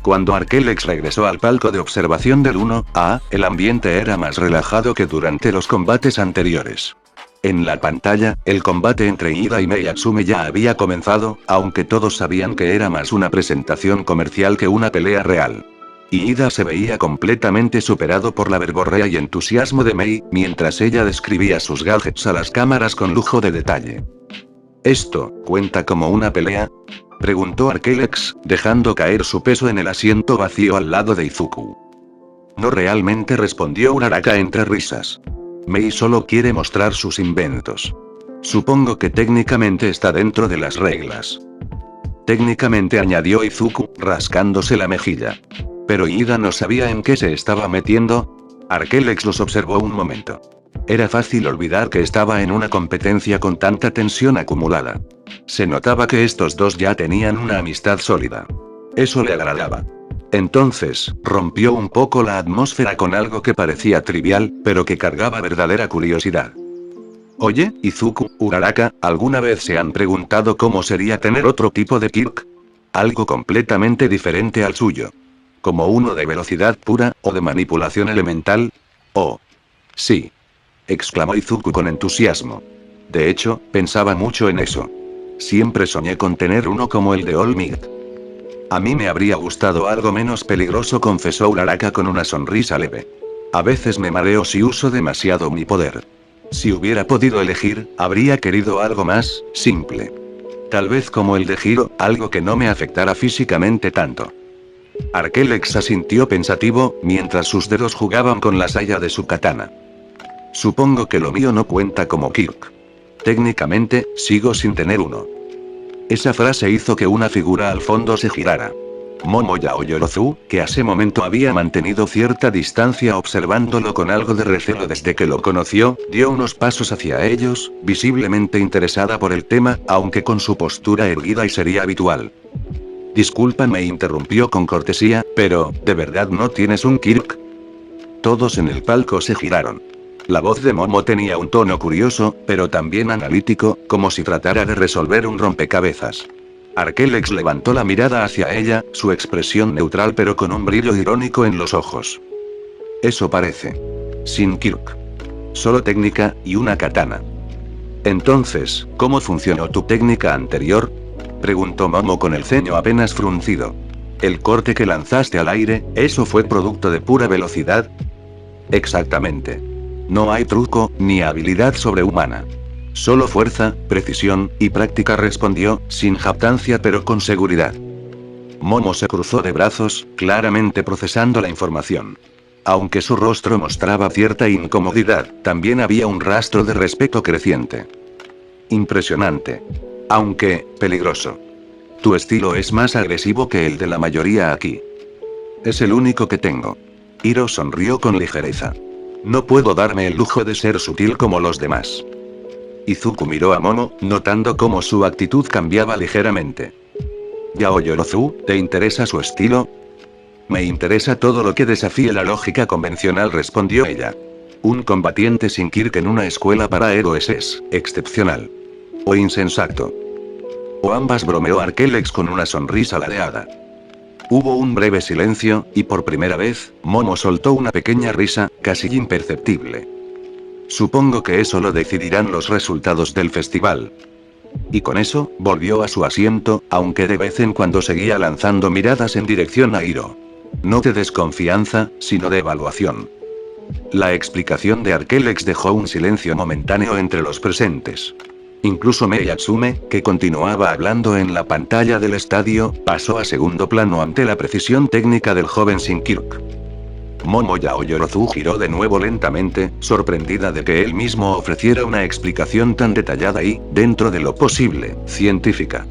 Cuando Arkelex regresó al palco de observación del 1A, el ambiente era más relajado que durante los combates anteriores. En la pantalla, el combate entre Ida y Mei Atsume ya había comenzado, aunque todos sabían que era más una presentación comercial que una pelea real. Y Ida se veía completamente superado por la verborrea y entusiasmo de Mei, mientras ella describía sus gadgets a las cámaras con lujo de detalle. ¿Esto cuenta como una pelea?, preguntó Arquelex, dejando caer su peso en el asiento vacío al lado de Izuku. No realmente, respondió Uraraka entre risas. Mei solo quiere mostrar sus inventos. Supongo que técnicamente está dentro de las reglas. Técnicamente, añadió Izuku, rascándose la mejilla. Pero Ida no sabía en qué se estaba metiendo. Arquelex los observó un momento. Era fácil olvidar que estaba en una competencia con tanta tensión acumulada. Se notaba que estos dos ya tenían una amistad sólida. Eso le agradaba. Entonces, rompió un poco la atmósfera con algo que parecía trivial, pero que cargaba verdadera curiosidad. Oye, Izuku, Uraraka, ¿alguna vez se han preguntado cómo sería tener otro tipo de Kirk? Algo completamente diferente al suyo. Como uno de velocidad pura, o de manipulación elemental. Oh. Sí. Exclamó Izuku con entusiasmo. De hecho, pensaba mucho en eso. Siempre soñé con tener uno como el de All Might. A mí me habría gustado algo menos peligroso, confesó Uraraka con una sonrisa leve. A veces me mareo si uso demasiado mi poder. Si hubiera podido elegir, habría querido algo más simple. Tal vez como el de Hiro, algo que no me afectara físicamente tanto. Arquelex asintió pensativo, mientras sus dedos jugaban con la saya de su katana. Supongo que lo mío no cuenta como Kirk. Técnicamente, sigo sin tener uno. Esa frase hizo que una figura al fondo se girara. Momo Yaoyorozu, que hace momento había mantenido cierta distancia observándolo con algo de recelo desde que lo conoció, dio unos pasos hacia ellos, visiblemente interesada por el tema, aunque con su postura erguida y seria habitual. Disculpa, me interrumpió con cortesía, pero, ¿de verdad no tienes un Kirk? Todos en el palco se giraron. La voz de Momo tenía un tono curioso, pero también analítico, como si tratara de resolver un rompecabezas. Arquelex levantó la mirada hacia ella, su expresión neutral pero con un brillo irónico en los ojos. Eso parece. Sin Kirk. Solo técnica, y una katana. Entonces, ¿cómo funcionó tu técnica anterior?, preguntó Momo con el ceño apenas fruncido. El corte que lanzaste al aire, ¿eso fue producto de pura velocidad? Exactamente. No hay truco, ni habilidad sobrehumana. Solo fuerza, precisión, y práctica, respondió, sin jactancia pero con seguridad. Momo se cruzó de brazos, claramente procesando la información. Aunque su rostro mostraba cierta incomodidad, también había un rastro de respeto creciente. Impresionante. Aunque, peligroso. Tu estilo es más agresivo que el de la mayoría aquí. Es el único que tengo. Hiro sonrió con ligereza. No puedo darme el lujo de ser sutil como los demás. Izuku miró a Momo, notando cómo su actitud cambiaba ligeramente. Yaoyorozu, ¿te interesa su estilo? Me interesa todo lo que desafíe la lógica convencional, respondió ella. Un combatiente sin Kirk en una escuela para héroes es excepcional. O insensato. O ambas, bromeó Arquelex con una sonrisa ladeada. Hubo un breve silencio, y por primera vez, Momo soltó una pequeña risa, casi imperceptible. Supongo que eso lo decidirán los resultados del festival. Y con eso, volvió a su asiento, aunque de vez en cuando seguía lanzando miradas en dirección a Hiro. No de desconfianza, sino de evaluación. La explicación de Arquelex dejó un silencio momentáneo entre los presentes. Incluso Mei Atsume, que continuaba hablando en la pantalla del estadio, pasó a segundo plano ante la precisión técnica del joven sin Kirk. Momo Yaoyorozu giró de nuevo lentamente, sorprendida de que él mismo ofreciera una explicación tan detallada y, dentro de lo posible, científica.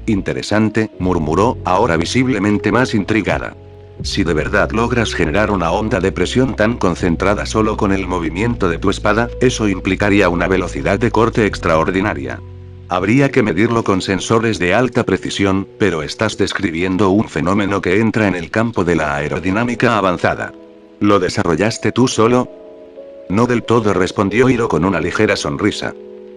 Interesante, murmuró, ahora visiblemente más intrigada. Si de verdad logras generar una onda de presión tan concentrada solo con el movimiento de tu espada, eso implicaría una velocidad de corte extraordinaria. Habría que medirlo con sensores de alta precisión, pero estás describiendo un fenómeno que entra en el campo de la aerodinámica avanzada. ¿Lo desarrollaste tú solo? No del todo, respondió Hiro con una ligera sonrisa.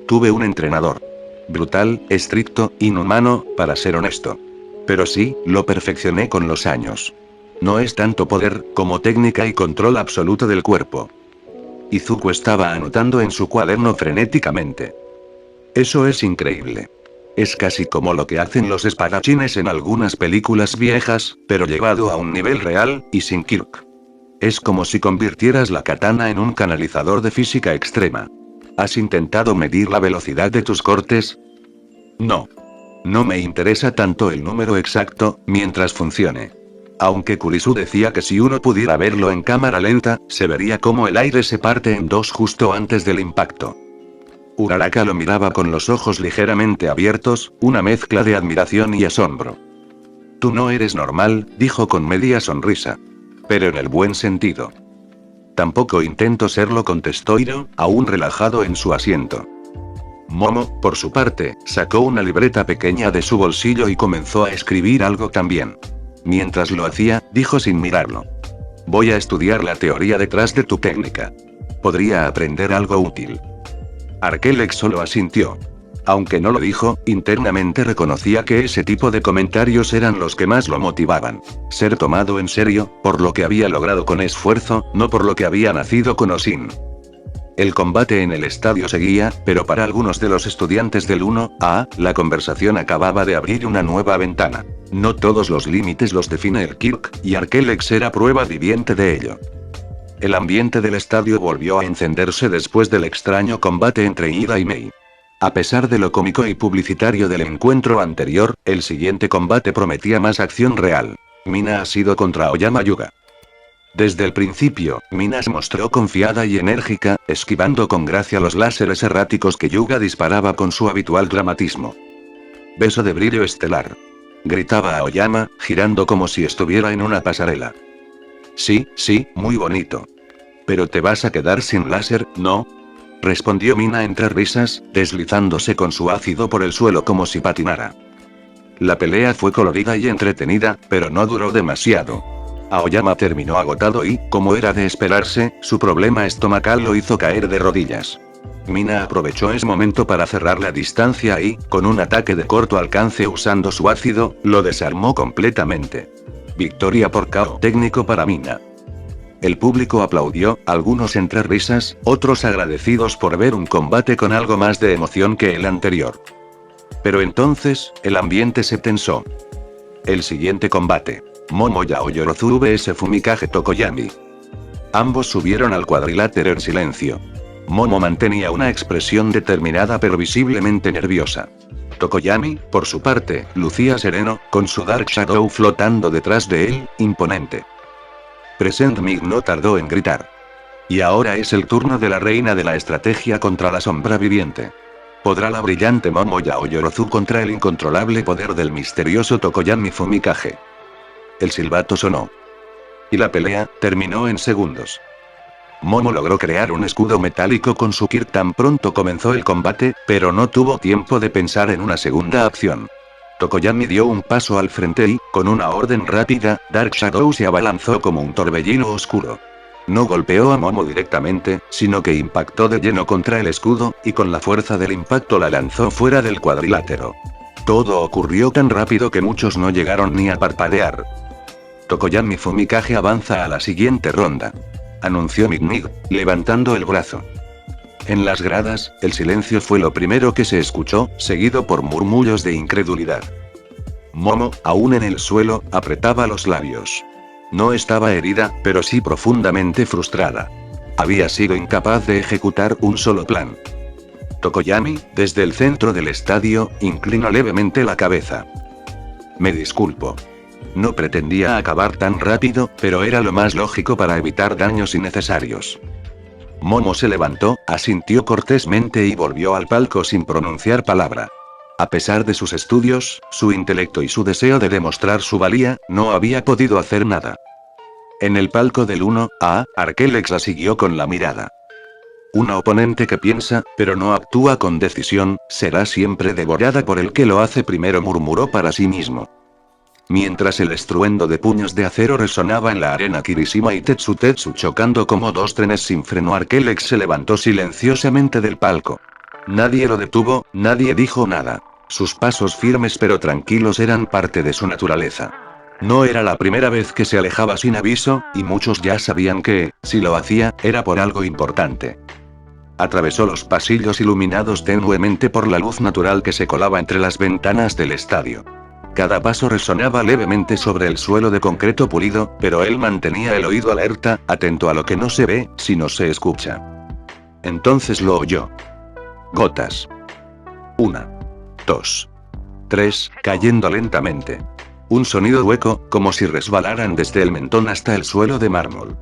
Tuve un entrenador. Brutal, estricto, inhumano, para ser honesto. Pero sí, lo perfeccioné con los años. No es tanto poder, como técnica y control absoluto del cuerpo. Izuku estaba anotando en su cuaderno frenéticamente. Eso es increíble. Es casi como lo que hacen los espadachines en algunas películas viejas, pero llevado a un nivel real, y sin Kirk. Es como si convirtieras la katana en un canalizador de física extrema. ¿Has intentado medir la velocidad de tus cortes? No. No me interesa tanto el número exacto, mientras funcione. Aunque Kurisu decía que si uno pudiera verlo en cámara lenta, se vería cómo el aire se parte en dos justo antes del impacto. Uraraka lo miraba con los ojos ligeramente abiertos, una mezcla de admiración y asombro. Tú no eres normal, dijo con media sonrisa. Pero en el buen sentido. Tampoco intento serlo, contestó Hiro, aún relajado en su asiento. Momo, por su parte, sacó una libreta pequeña de su bolsillo y comenzó a escribir algo también. Mientras lo hacía, dijo sin mirarlo. Voy a estudiar la teoría detrás de tu técnica. Podría aprender algo útil. Arkelix solo asintió. Aunque no lo dijo, internamente reconocía que ese tipo de comentarios eran los que más lo motivaban. Ser tomado en serio, por lo que había logrado con esfuerzo, no por lo que había nacido con Oshin. El combate en el estadio seguía, pero para algunos de los estudiantes del 1A, la conversación acababa de abrir una nueva ventana. No todos los límites los define el Kirk, y Arkelix era prueba viviente de ello. El ambiente del estadio volvió a encenderse después del extraño combate entre Ida y Mei. A pesar de lo cómico y publicitario del encuentro anterior, el siguiente combate prometía más acción real. Mina ha sido contra Aoyama Yuga. Desde el principio, Mina se mostró confiada y enérgica, esquivando con gracia los láseres erráticos que Yuga disparaba con su habitual dramatismo. Beso de brillo estelar. Gritaba Aoyama, girando como si estuviera en una pasarela. Sí, muy bonito. Pero te vas a quedar sin láser, ¿no? Respondió Mina entre risas, deslizándose con su ácido por el suelo como si patinara. La pelea fue colorida y entretenida, pero no duró demasiado. Aoyama terminó agotado y, como era de esperarse, su problema estomacal lo hizo caer de rodillas. Mina aprovechó ese momento para cerrar la distancia y, con un ataque de corto alcance usando su ácido, lo desarmó completamente. Victoria por KO técnico para Mina. El público aplaudió, algunos entre risas, otros agradecidos por ver un combate con algo más de emoción que el anterior. Pero entonces, el ambiente se tensó. El siguiente combate. Momo Yaoyorozu vs Fumikage Tokoyami. Ambos subieron al cuadrilátero en silencio. Momo mantenía una expresión determinada pero visiblemente nerviosa. Tokoyami, por su parte, lucía sereno, con su Dark Shadow flotando detrás de él, imponente. Present Mig no tardó en gritar. Y ahora es el turno de la reina de la estrategia contra la sombra viviente. ¿Podrá la brillante Momo Yaoyorozu contra el incontrolable poder del misterioso Tokoyami Fumikage? El silbato sonó. Y la pelea terminó en segundos. Momo logró crear un escudo metálico con su Kirk tan pronto comenzó el combate, pero no tuvo tiempo de pensar en una segunda acción. Tokoyami dio un paso al frente y, con una orden rápida, Dark Shadow se abalanzó como un torbellino oscuro. No golpeó a Momo directamente, sino que impactó de lleno contra el escudo, y con la fuerza del impacto la lanzó fuera del cuadrilátero. Todo ocurrió tan rápido que muchos no llegaron ni a parpadear. Tokoyami Fumikage avanza a la siguiente ronda. Anunció Mig, levantando el brazo. En las gradas, el silencio fue lo primero que se escuchó, seguido por murmullos de incredulidad. Momo, aún en el suelo, apretaba los labios. No estaba herida, pero sí profundamente frustrada. Había sido incapaz de ejecutar un solo plan. Tokoyami, desde el centro del estadio, inclinó levemente la cabeza. Me disculpo. No pretendía acabar tan rápido, pero era lo más lógico para evitar daños innecesarios. Momo se levantó, asintió cortésmente y volvió al palco sin pronunciar palabra. A pesar de sus estudios, su intelecto y su deseo de demostrar su valía, no había podido hacer nada. En el palco del 1A, Arkelix la siguió con la mirada. Una oponente que piensa, pero no actúa con decisión, será siempre devorada por el que lo hace primero, murmuró para sí mismo. Mientras el estruendo de puños de acero resonaba en la arena, Kirishima y Tetsu chocando como dos trenes sin freno, Arkelix se levantó silenciosamente del palco. Nadie lo detuvo, nadie dijo nada. Sus pasos firmes pero tranquilos eran parte de su naturaleza. No era la primera vez que se alejaba sin aviso, y muchos ya sabían que, si lo hacía, era por algo importante. Atravesó los pasillos iluminados tenuemente por la luz natural que se colaba entre las ventanas del estadio. Cada paso resonaba levemente sobre el suelo de concreto pulido, pero él mantenía el oído alerta, atento a lo que no se ve, sino se escucha. Entonces lo oyó. Gotas. 1, 2, 3, cayendo lentamente. Un sonido hueco, como si resbalaran desde el mentón hasta el suelo de mármol.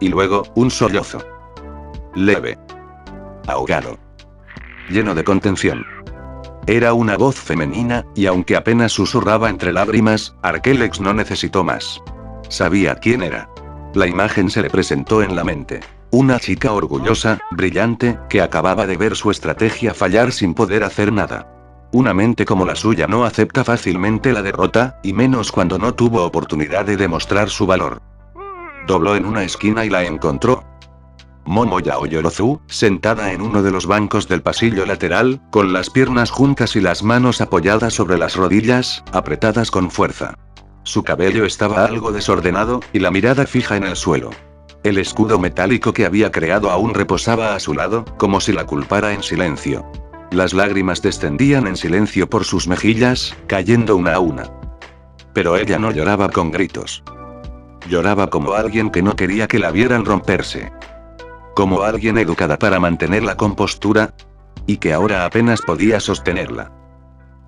Y luego, un sollozo. Leve. Ahogado. Lleno de contención. Era una voz femenina, y aunque apenas susurraba entre lágrimas, Arquelex no necesitó más. Sabía quién era. La imagen se le presentó en la mente. Una chica orgullosa, brillante, que acababa de ver su estrategia fallar sin poder hacer nada. Una mente como la suya no acepta fácilmente la derrota, y menos cuando no tuvo oportunidad de demostrar su valor. Dobló en una esquina y la encontró. Momo Yaoyorozu, sentada en uno de los bancos del pasillo lateral, con las piernas juntas y las manos apoyadas sobre las rodillas, apretadas con fuerza. Su cabello estaba algo desordenado, y la mirada fija en el suelo. El escudo metálico que había creado aún reposaba a su lado, como si la culpara en silencio. Las lágrimas descendían en silencio por sus mejillas, cayendo una a una. Pero ella no lloraba con gritos. Lloraba como alguien que no quería que la vieran romperse. Como alguien educada para mantener la compostura, y que ahora apenas podía sostenerla.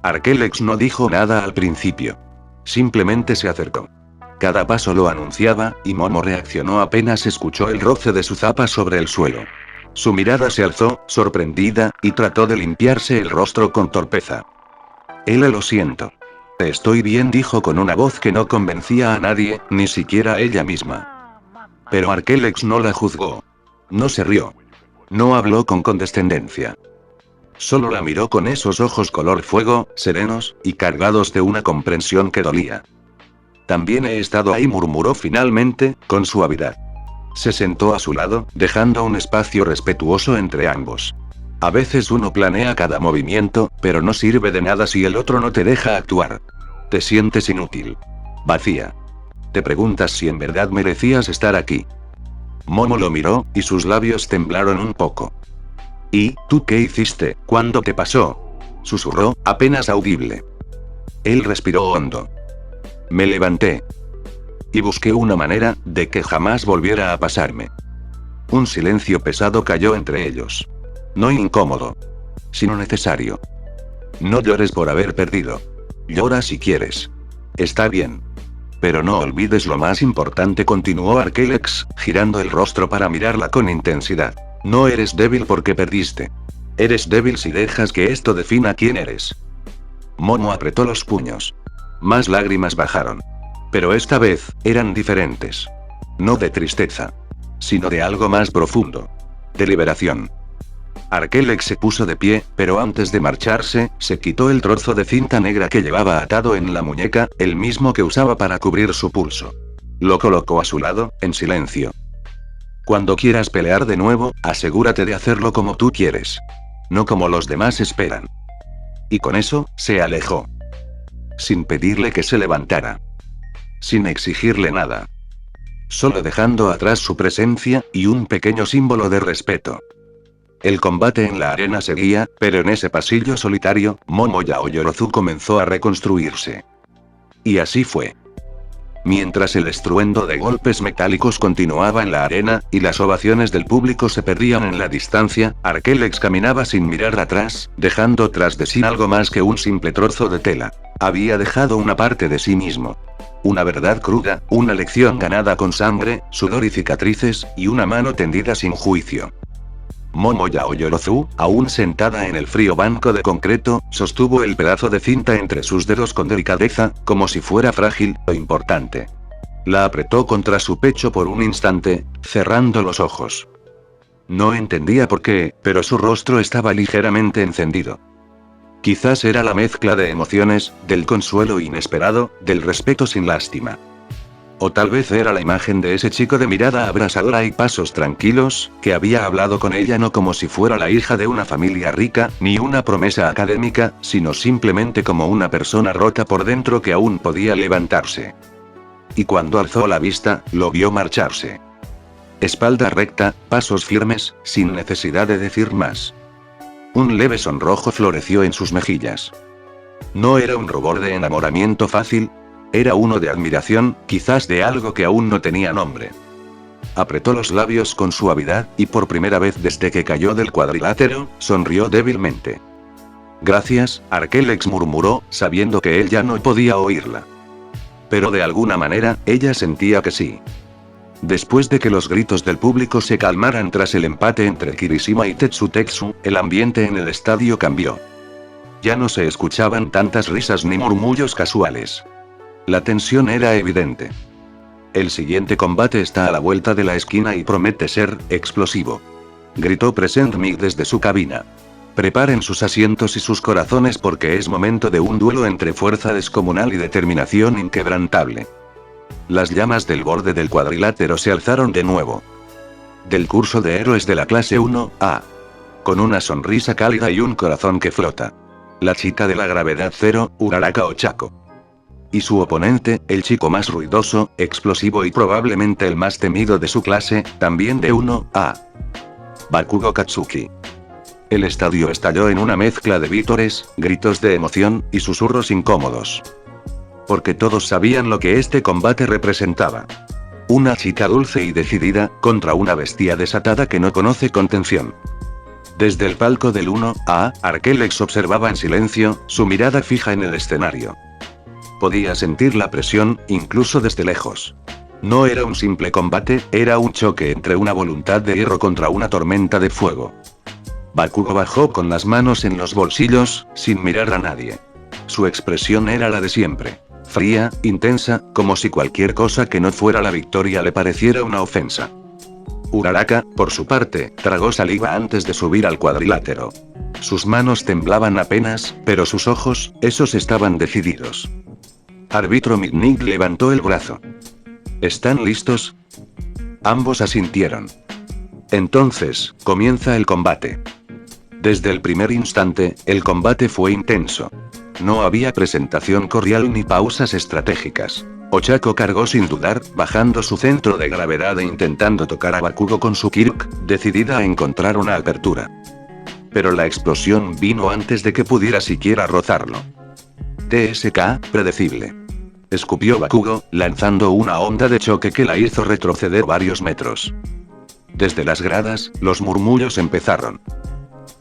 Arquelex no dijo nada al principio. Simplemente se acercó. Cada paso lo anunciaba, y Momo reaccionó apenas escuchó el roce de su zapa sobre el suelo. Su mirada se alzó, sorprendida, y trató de limpiarse el rostro con torpeza. Lo siento. Estoy bien, dijo con una voz que no convencía a nadie, ni siquiera a ella misma. Pero Arquelex no la juzgó. No se rió. No habló con condescendencia. Solo la miró con esos ojos color fuego, serenos, y cargados de una comprensión que dolía. También he estado ahí, murmuró finalmente, con suavidad. Se sentó a su lado, dejando un espacio respetuoso entre ambos. A veces uno planea cada movimiento, pero no sirve de nada si el otro no te deja actuar. Te sientes inútil. Vacía. Te preguntas si en verdad merecías estar aquí. Momo lo miró, y sus labios temblaron un poco. ¿Y tú qué hiciste? ¿Cuándo te pasó? Susurró, apenas audible. Él respiró hondo. Me levanté. Y busqué una manera de que jamás volviera a pasarme. Un silencio pesado cayó entre ellos. No incómodo, sino necesario. No llores por haber perdido. Llora si quieres. Está bien. Pero no olvides lo más importante, continuó Arquelex, girando el rostro para mirarla con intensidad. No eres débil porque perdiste. Eres débil si dejas que esto defina quién eres. Momo apretó los puños. Más lágrimas bajaron. Pero esta vez, eran diferentes. No de tristeza. Sino de algo más profundo. De liberación. Arquelex se puso de pie, pero antes de marcharse, se quitó el trozo de cinta negra que llevaba atado en la muñeca, el mismo que usaba para cubrir su pulso. Lo colocó a su lado, en silencio. Cuando quieras pelear de nuevo, asegúrate de hacerlo como tú quieres. No como los demás esperan. Y con eso, se alejó. Sin pedirle que se levantara. Sin exigirle nada. Solo dejando atrás su presencia, y un pequeño símbolo de respeto. El combate en la arena seguía, pero en ese pasillo solitario, Momo Yaoyorozu comenzó a reconstruirse. Y así fue. Mientras el estruendo de golpes metálicos continuaba en la arena, y las ovaciones del público se perdían en la distancia, Arquelex caminaba sin mirar atrás, dejando tras de sí algo más que un simple trozo de tela. Había dejado una parte de sí mismo. Una verdad cruda, una lección ganada con sangre, sudor y cicatrices, y una mano tendida sin juicio. Momo Yaoyorozu, aún sentada en el frío banco de concreto, sostuvo el pedazo de cinta entre sus dedos con delicadeza, como si fuera frágil o importante. La apretó contra su pecho por un instante, cerrando los ojos. No entendía por qué, pero su rostro estaba ligeramente encendido. Quizás era la mezcla de emociones, del consuelo inesperado, del respeto sin lástima. O tal vez era la imagen de ese chico de mirada abrasadora y pasos tranquilos, que había hablado con ella no como si fuera la hija de una familia rica, ni una promesa académica, sino simplemente como una persona rota por dentro que aún podía levantarse. Y cuando alzó la vista, lo vio marcharse. Espalda recta, pasos firmes, sin necesidad de decir más. Un leve sonrojo floreció en sus mejillas. No era un rubor de enamoramiento fácil. Era uno de admiración, quizás de algo que aún no tenía nombre. Apretó los labios con suavidad, y por primera vez desde que cayó del cuadrilátero, sonrió débilmente. Gracias, Arquelex murmuró, sabiendo que él ya no podía oírla. Pero de alguna manera, ella sentía que sí. Después de que los gritos del público se calmaran tras el empate entre Kirishima y Tetsutetsu, el ambiente en el estadio cambió. Ya no se escuchaban tantas risas ni murmullos casuales. La tensión era evidente. El siguiente combate está a la vuelta de la esquina y promete ser explosivo. Gritó Present Mic desde su cabina. Preparen sus asientos y sus corazones porque es momento de un duelo entre fuerza descomunal y determinación inquebrantable. Las llamas del borde del cuadrilátero se alzaron de nuevo. Del curso de héroes de la clase 1A. Con una sonrisa cálida y un corazón que flota. La chica de la gravedad cero, Uraraka Ochako. Y su oponente, el chico más ruidoso, explosivo y probablemente el más temido de su clase, también de 1A. Bakugo Katsuki. El estadio estalló en una mezcla de vítores, gritos de emoción, y susurros incómodos. Porque todos sabían lo que este combate representaba. Una chica dulce y decidida, contra una bestia desatada que no conoce contención. Desde el palco del 1A, Arquelex observaba en silencio, su mirada fija en el escenario. Podía sentir la presión, incluso desde lejos. No era un simple combate, era un choque entre una voluntad de hierro contra una tormenta de fuego. Bakugo bajó con las manos en los bolsillos, sin mirar a nadie. Su expresión era la de siempre. Fría, intensa, como si cualquier cosa que no fuera la victoria le pareciera una ofensa. Uraraka, por su parte, tragó saliva antes de subir al cuadrilátero. Sus manos temblaban apenas, pero sus ojos, esos estaban decididos. Árbitro Mitnick levantó el brazo. ¿Están listos? Ambos asintieron. Entonces, comienza el combate. Desde el primer instante, el combate fue intenso. No había presentación cordial ni pausas estratégicas. Ochako cargó sin dudar, bajando su centro de gravedad e intentando tocar a Bakugo con su Kirk, decidida a encontrar una apertura. Pero la explosión vino antes de que pudiera siquiera rozarlo. TSK, predecible. Escupió Bakugo, lanzando una onda de choque que la hizo retroceder varios metros. Desde las gradas, los murmullos empezaron.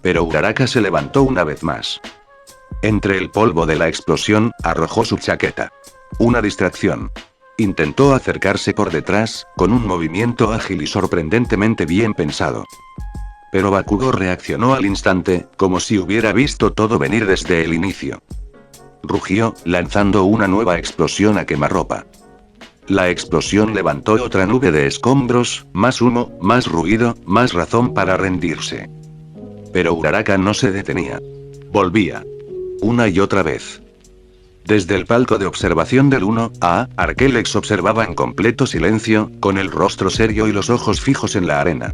Pero Uraraka se levantó una vez más. Entre el polvo de la explosión, arrojó su chaqueta. Una distracción. Intentó acercarse por detrás, con un movimiento ágil y sorprendentemente bien pensado. Pero Bakugo reaccionó al instante, como si hubiera visto todo venir desde el inicio. Rugió, lanzando una nueva explosión a quemarropa. La explosión levantó otra nube de escombros, más humo, más ruido, más razón para rendirse. Pero Uraraka no se detenía. Volvía. Una y otra vez. Desde el palco de observación del 1A, Arquelex observaba en completo silencio, con el rostro serio y los ojos fijos en la arena.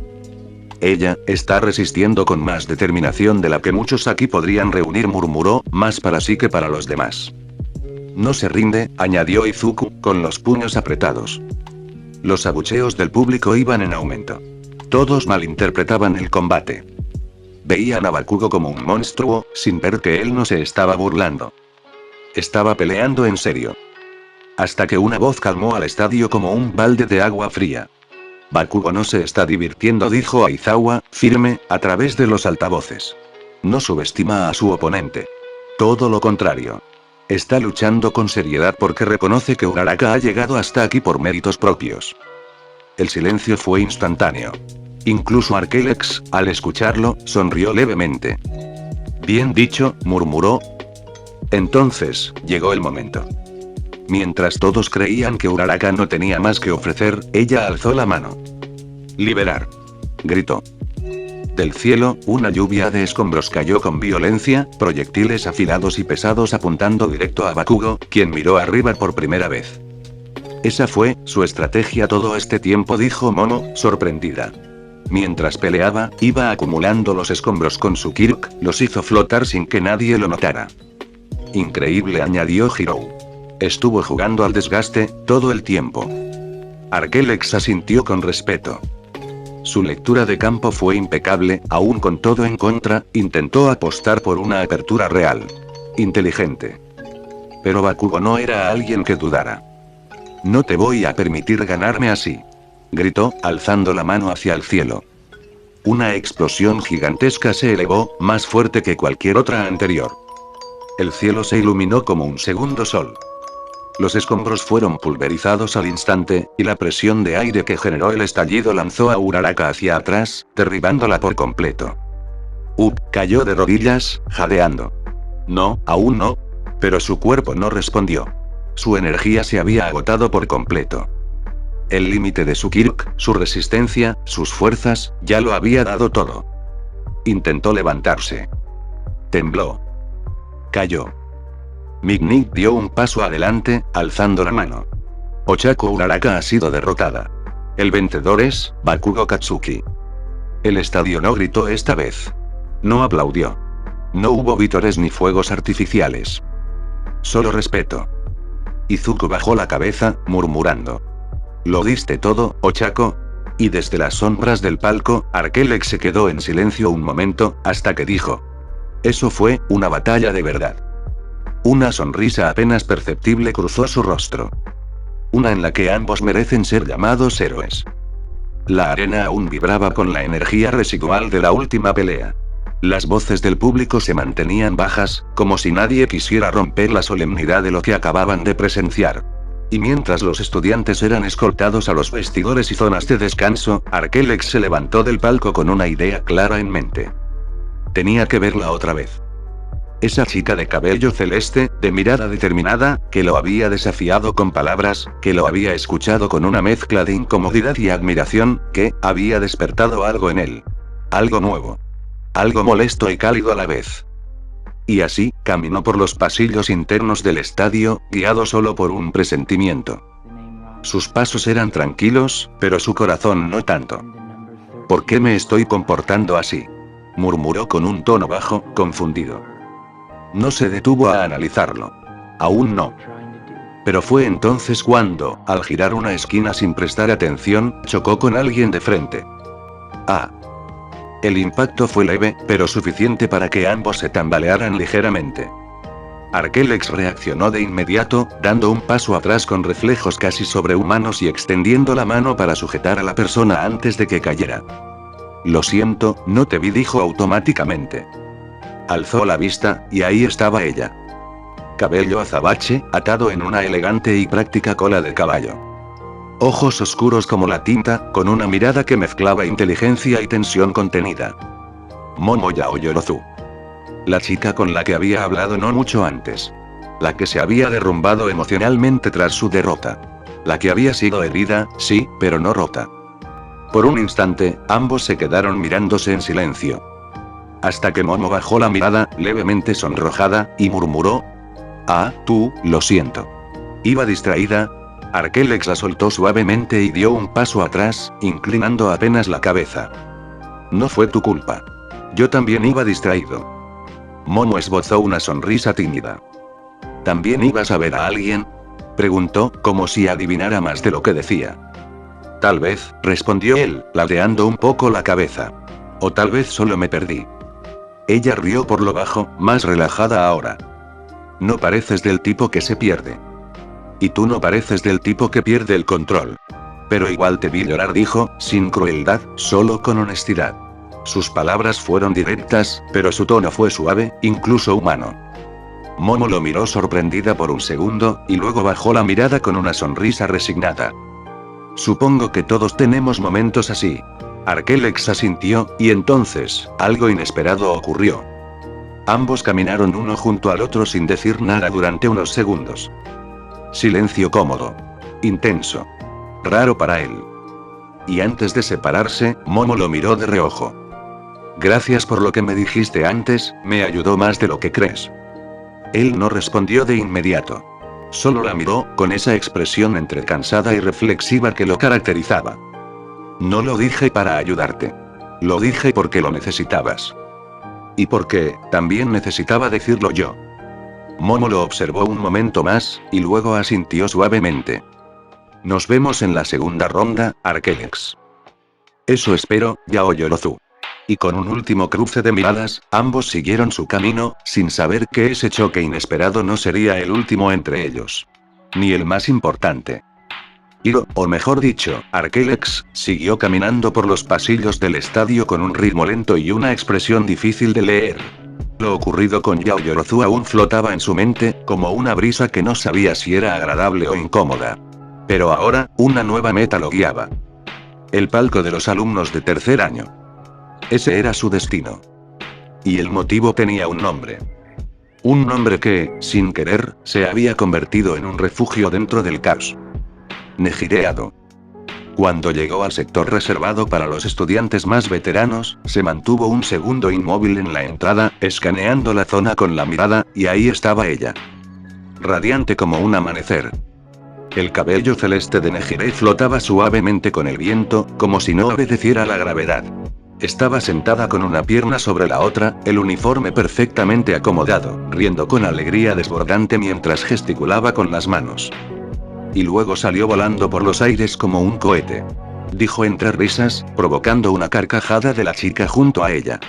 Ella, está resistiendo con más determinación de la que muchos aquí podrían reunir, murmuró, más para sí que para los demás. No se rinde, añadió Izuku, con los puños apretados. Los abucheos del público iban en aumento. Todos malinterpretaban el combate. Veían a Bakugo como un monstruo, sin ver que él no se estaba burlando. Estaba peleando en serio. Hasta que una voz calmó al estadio como un balde de agua fría. Bakugo no se está divirtiendo, dijo Aizawa, firme, a través de los altavoces. No subestima a su oponente. Todo lo contrario. Está luchando con seriedad porque reconoce que Uraraka ha llegado hasta aquí por méritos propios. El silencio fue instantáneo. Incluso Arquelex, al escucharlo, sonrió levemente. Bien dicho, murmuró. Entonces, llegó el momento. Mientras todos creían que Uraraka no tenía más que ofrecer, ella alzó la mano. «Liberar», gritó. Del cielo, una lluvia de escombros cayó con violencia, proyectiles afilados y pesados apuntando directo a Bakugo, quien miró arriba por primera vez. Esa fue su estrategia todo este tiempo, dijo Momo, sorprendida. Mientras peleaba, iba acumulando los escombros con su Kirk, los hizo flotar sin que nadie lo notara. Increíble, añadió Hirou. Estuvo jugando al desgaste, todo el tiempo. Arquelex asintió con respeto. Su lectura de campo fue impecable, aún con todo en contra, intentó apostar por una apertura real. Inteligente. Pero Bakugo no era alguien que dudara. No te voy a permitir ganarme así. Gritó, alzando la mano hacia el cielo. Una explosión gigantesca se elevó, más fuerte que cualquier otra anterior. El cielo se iluminó como un segundo sol. Los escombros fueron pulverizados al instante, y la presión de aire que generó el estallido lanzó a Uraraka hacia atrás, derribándola por completo. Cayó de rodillas, jadeando. No, aún no. Pero su cuerpo no respondió. Su energía se había agotado por completo. El límite de su Kirk, su resistencia, sus fuerzas, ya lo había dado todo. Intentó levantarse. Tembló. Cayó. Mignik dio un paso adelante, alzando la mano. Ochako Uraraka ha sido derrotada. El vencedor es Bakugo Katsuki. El estadio no gritó esta vez. No aplaudió. No hubo vítores ni fuegos artificiales. Solo respeto. Izuku bajó la cabeza, murmurando. ¿Lo diste todo, Ochako? Y desde las sombras del palco, Arquelex se quedó en silencio un momento, hasta que dijo. Eso fue una batalla de verdad. Una sonrisa apenas perceptible cruzó su rostro. Una en la que ambos merecen ser llamados héroes. La arena aún vibraba con la energía residual de la última pelea. Las voces del público se mantenían bajas, como si nadie quisiera romper la solemnidad de lo que acababan de presenciar. Y mientras los estudiantes eran escoltados a los vestidores y zonas de descanso, Arquelex se levantó del palco con una idea clara en mente. Tenía que verla otra vez. Esa chica de cabello celeste, de mirada determinada, que lo había desafiado con palabras, que lo había escuchado con una mezcla de incomodidad y admiración, que había despertado algo en él. Algo nuevo. Algo molesto y cálido a la vez. Y así, caminó por los pasillos internos del estadio, guiado solo por un presentimiento. Sus pasos eran tranquilos, pero su corazón no tanto. ¿Por qué me estoy comportando así?, murmuró con un tono bajo, confundido. No se detuvo a analizarlo. Aún no. Pero fue entonces cuando, al girar una esquina sin prestar atención, chocó con alguien de frente. El impacto fue leve, pero suficiente para que ambos se tambalearan ligeramente. Arquelex reaccionó de inmediato, dando un paso atrás con reflejos casi sobrehumanos y extendiendo la mano para sujetar a la persona antes de que cayera. Lo siento, no te vi, dijo automáticamente. Alzó la vista, y ahí estaba ella. Cabello azabache, atado en una elegante y práctica cola de caballo. Ojos oscuros como la tinta, con una mirada que mezclaba inteligencia y tensión contenida. Momo Yaoyorozu. La chica con la que había hablado no mucho antes. La que se había derrumbado emocionalmente tras su derrota. La que había sido herida, sí, pero no rota. Por un instante, ambos se quedaron mirándose en silencio. Hasta que Momo bajó la mirada, levemente sonrojada, y murmuró. Tú, lo siento. Iba distraída. Arquelex la soltó suavemente y dio un paso atrás, inclinando apenas la cabeza. No fue tu culpa. Yo también iba distraído. Momo esbozó una sonrisa tímida. ¿También ibas a ver a alguien?, preguntó, como si adivinara más de lo que decía. Tal vez, respondió él, ladeando un poco la cabeza. O tal vez solo me perdí. Ella rió por lo bajo, más relajada ahora. No pareces del tipo que se pierde. Y tú no pareces del tipo que pierde el control. Pero igual te vi llorar, dijo, sin crueldad, solo con honestidad. Sus palabras fueron directas, pero su tono fue suave, incluso humano. Momo lo miró sorprendida por un segundo, y luego bajó la mirada con una sonrisa resignada. Supongo que todos tenemos momentos así. Arquelex asintió, y entonces, algo inesperado ocurrió. Ambos caminaron uno junto al otro sin decir nada durante unos segundos. Silencio cómodo. Intenso. Raro para él. Y antes de separarse, Momo lo miró de reojo. Gracias por lo que me dijiste antes, me ayudó más de lo que crees. Él no respondió de inmediato. Solo la miró, con esa expresión entre cansada y reflexiva que lo caracterizaba. No lo dije para ayudarte. Lo dije porque lo necesitabas. Y porque, también necesitaba decirlo yo. Momo lo observó un momento más, y luego asintió suavemente. Nos vemos en la segunda ronda, Arquelex. Eso espero, Yao Yorozu. Y con un último cruce de miradas, ambos siguieron su camino, sin saber que ese choque inesperado no sería el último entre ellos. Ni el más importante. Hiro, o mejor dicho, Arquelex, siguió caminando por los pasillos del estadio con un ritmo lento y una expresión difícil de leer. Lo ocurrido con Yao Yorozu aún flotaba en su mente, como una brisa que no sabía si era agradable o incómoda. Pero ahora, una nueva meta lo guiaba. El palco de los alumnos de tercer año. Ese era su destino. Y el motivo tenía un nombre. Un nombre que, sin querer, se había convertido en un refugio dentro del caos. Nejireado. Cuando llegó al sector reservado para los estudiantes más veteranos, se mantuvo un segundo inmóvil en la entrada, escaneando la zona con la mirada, y ahí estaba ella. Radiante como un amanecer. El cabello celeste de Nejire flotaba suavemente con el viento, como si no obedeciera a la gravedad. Estaba sentada con una pierna sobre la otra, el uniforme perfectamente acomodado, riendo con alegría desbordante mientras gesticulaba con las manos. Y luego salió volando por los aires como un cohete. Dijo entre risas, provocando una carcajada de la chica junto a ella.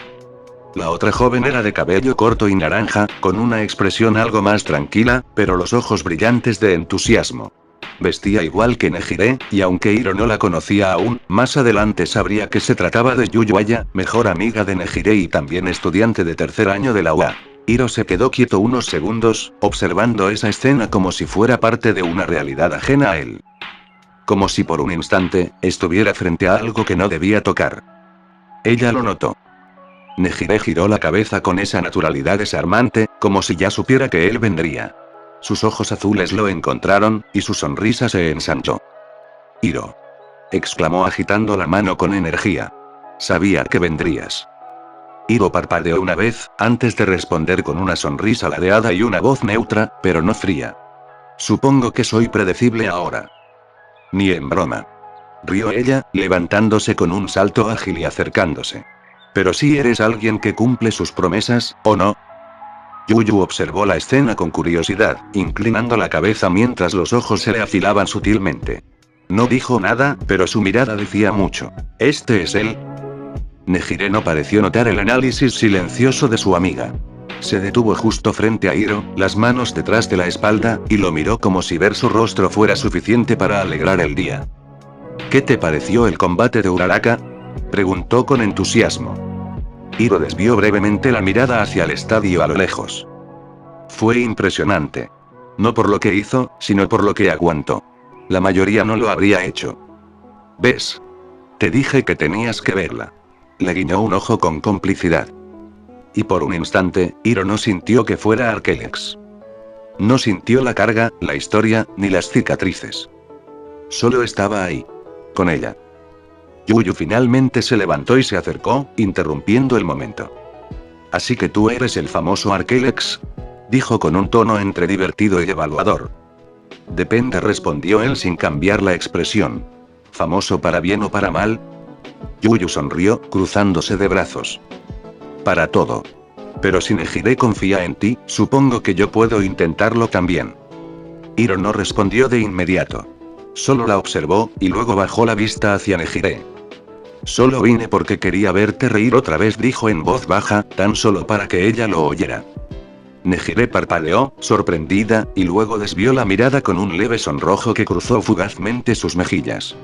La otra joven era de cabello corto y naranja, con una expresión algo más tranquila, pero los ojos brillantes de entusiasmo. Vestía igual que Nejire, y aunque Hiro no la conocía aún, más adelante sabría que se trataba de Yuyuaya, mejor amiga de Nejire y también estudiante de tercer año de la UA. Hiro se quedó quieto unos segundos, observando esa escena como si fuera parte de una realidad ajena a él. Como si por un instante, estuviera frente a algo que no debía tocar. Ella lo notó. Nejire giró la cabeza con esa naturalidad desarmante, como si ya supiera que él vendría. Sus ojos azules lo encontraron, y su sonrisa se ensanchó. Hiro. Exclamó agitando la mano con energía. Sabía que vendrías. Hiro parpadeó una vez, antes de responder con una sonrisa ladeada y una voz neutra, pero no fría. Supongo que soy predecible ahora. Ni en broma. Rió ella, levantándose con un salto ágil y acercándose. Pero si eres alguien que cumple sus promesas, ¿o no? Yuyu observó la escena con curiosidad, inclinando la cabeza mientras los ojos se le afilaban sutilmente. No dijo nada, pero su mirada decía mucho. ¿Este es él? Nejire no pareció notar el análisis silencioso de su amiga. Se detuvo justo frente a Hiro, las manos detrás de la espalda, y lo miró como si ver su rostro fuera suficiente para alegrar el día. ¿Qué te pareció el combate de Uraraka? Preguntó con entusiasmo. Hiro desvió brevemente la mirada hacia el estadio a lo lejos. Fue impresionante. No por lo que hizo, sino por lo que aguantó. La mayoría no lo habría hecho. ¿Ves? Te dije que tenías que verla. Le guiñó un ojo con complicidad. Y por un instante, Hiro no sintió que fuera Arquelex. No sintió la carga, la historia, ni las cicatrices. Solo estaba ahí. Con ella. Yuyu finalmente se levantó y se acercó, interrumpiendo el momento. ¿Así que tú eres el famoso Arquelex? Dijo con un tono entre divertido y evaluador. Depende, respondió él sin cambiar la expresión. ¿Famoso para bien o para mal? Yuyu sonrió, cruzándose de brazos. Para todo. Pero si Nejire confía en ti, supongo que yo puedo intentarlo también. Hiro no respondió de inmediato. Solo la observó, y luego bajó la vista hacia Nejire. Solo vine porque quería verte reír otra vez, dijo en voz baja, tan solo para que ella lo oyera. Nejire parpadeó, sorprendida, y luego desvió la mirada con un leve sonrojo que cruzó fugazmente sus mejillas.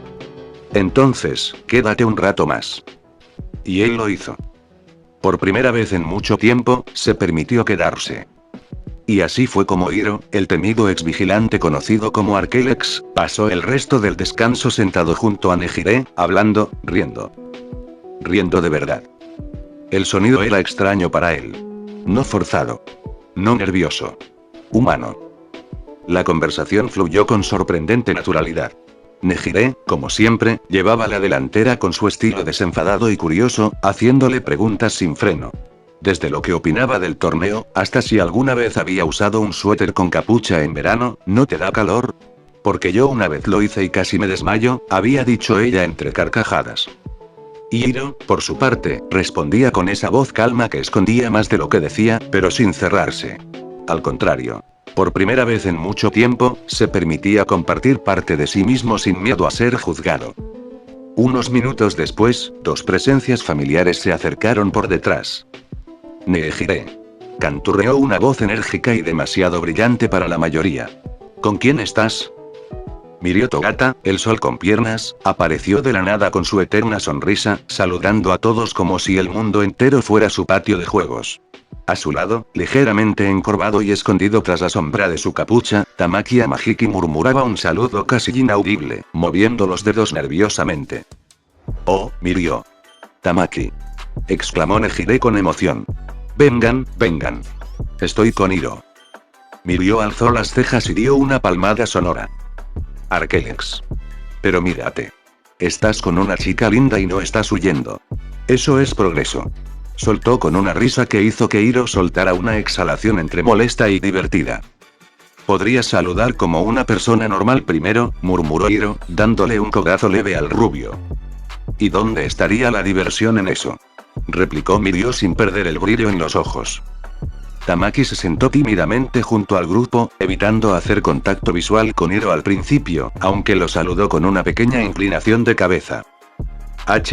Entonces, quédate un rato más. Y él lo hizo. Por primera vez en mucho tiempo, se permitió quedarse. Y así fue como Hiro, el temido exvigilante conocido como Arquelex, pasó el resto del descanso sentado junto a Nejire, hablando, riendo. Riendo de verdad. El sonido era extraño para él. No forzado. No nervioso. Humano. La conversación fluyó con sorprendente naturalidad. Nejire, como siempre, llevaba la delantera con su estilo desenfadado y curioso, haciéndole preguntas sin freno. Desde lo que opinaba del torneo, hasta si alguna vez había usado un suéter con capucha en verano, ¿no te da calor? Porque yo una vez lo hice y casi me desmayo, había dicho ella entre carcajadas. Hiro, por su parte, respondía con esa voz calma que escondía más de lo que decía, pero sin cerrarse. Al contrario. Por primera vez en mucho tiempo, se permitía compartir parte de sí mismo sin miedo a ser juzgado. Unos minutos después, dos presencias familiares se acercaron por detrás. Nehire. Canturreó una voz enérgica y demasiado brillante para la mayoría. ¿Con quién estás? Mirio Togata, el sol con piernas, apareció de la nada con su eterna sonrisa, saludando a todos como si el mundo entero fuera su patio de juegos. A su lado, ligeramente encorvado y escondido tras la sombra de su capucha, Tamaki Amahiki murmuraba un saludo casi inaudible, moviendo los dedos nerviosamente. «Oh, Mirio. Tamaki», exclamó Nehire con emoción. «Vengan, vengan. Estoy con Hiro». Mirio alzó las cejas y dio una palmada sonora. «Arquelex. Pero mírate. Estás con una chica linda y no estás huyendo. Eso es progreso». Soltó con una risa que hizo que Hiro soltara una exhalación entre molesta y divertida. «Podrías saludar como una persona normal primero», murmuró Hiro, dándole un codazo leve al rubio. «¿Y dónde estaría la diversión en eso?», replicó Mirio sin perder el brillo en los ojos. Tamaki se sentó tímidamente junto al grupo, evitando hacer contacto visual con Hiro al principio, aunque lo saludó con una pequeña inclinación de cabeza.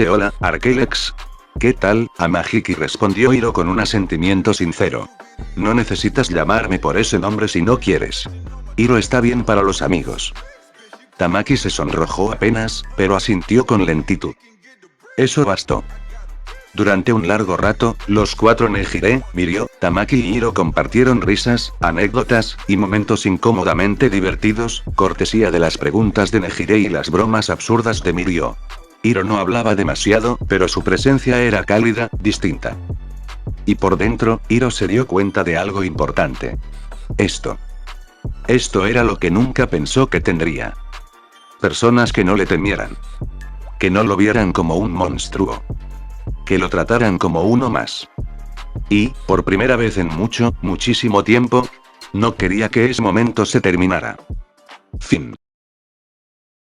«Hola, Arquelex. ¿Qué tal, Amahiki?», respondió Hiro con un asentimiento sincero. «No necesitas llamarme por ese nombre si no quieres. Hiro está bien para los amigos». Tamaki se sonrojó apenas, pero asintió con lentitud. Eso bastó. Durante un largo rato, los cuatro Nehire, Mirio, Tamaki y Hiro compartieron risas, anécdotas, y momentos incómodamente divertidos, cortesía de las preguntas de Nehire y las bromas absurdas de Mirio. Hiro no hablaba demasiado, pero su presencia era cálida, distinta. Y por dentro, Hiro se dio cuenta de algo importante. Esto era lo que nunca pensó que tendría. Personas que no le temieran. Que no lo vieran como un monstruo. Que lo trataran como uno más. Y, por primera vez en muchísimo tiempo, no quería que ese momento se terminara. Fin.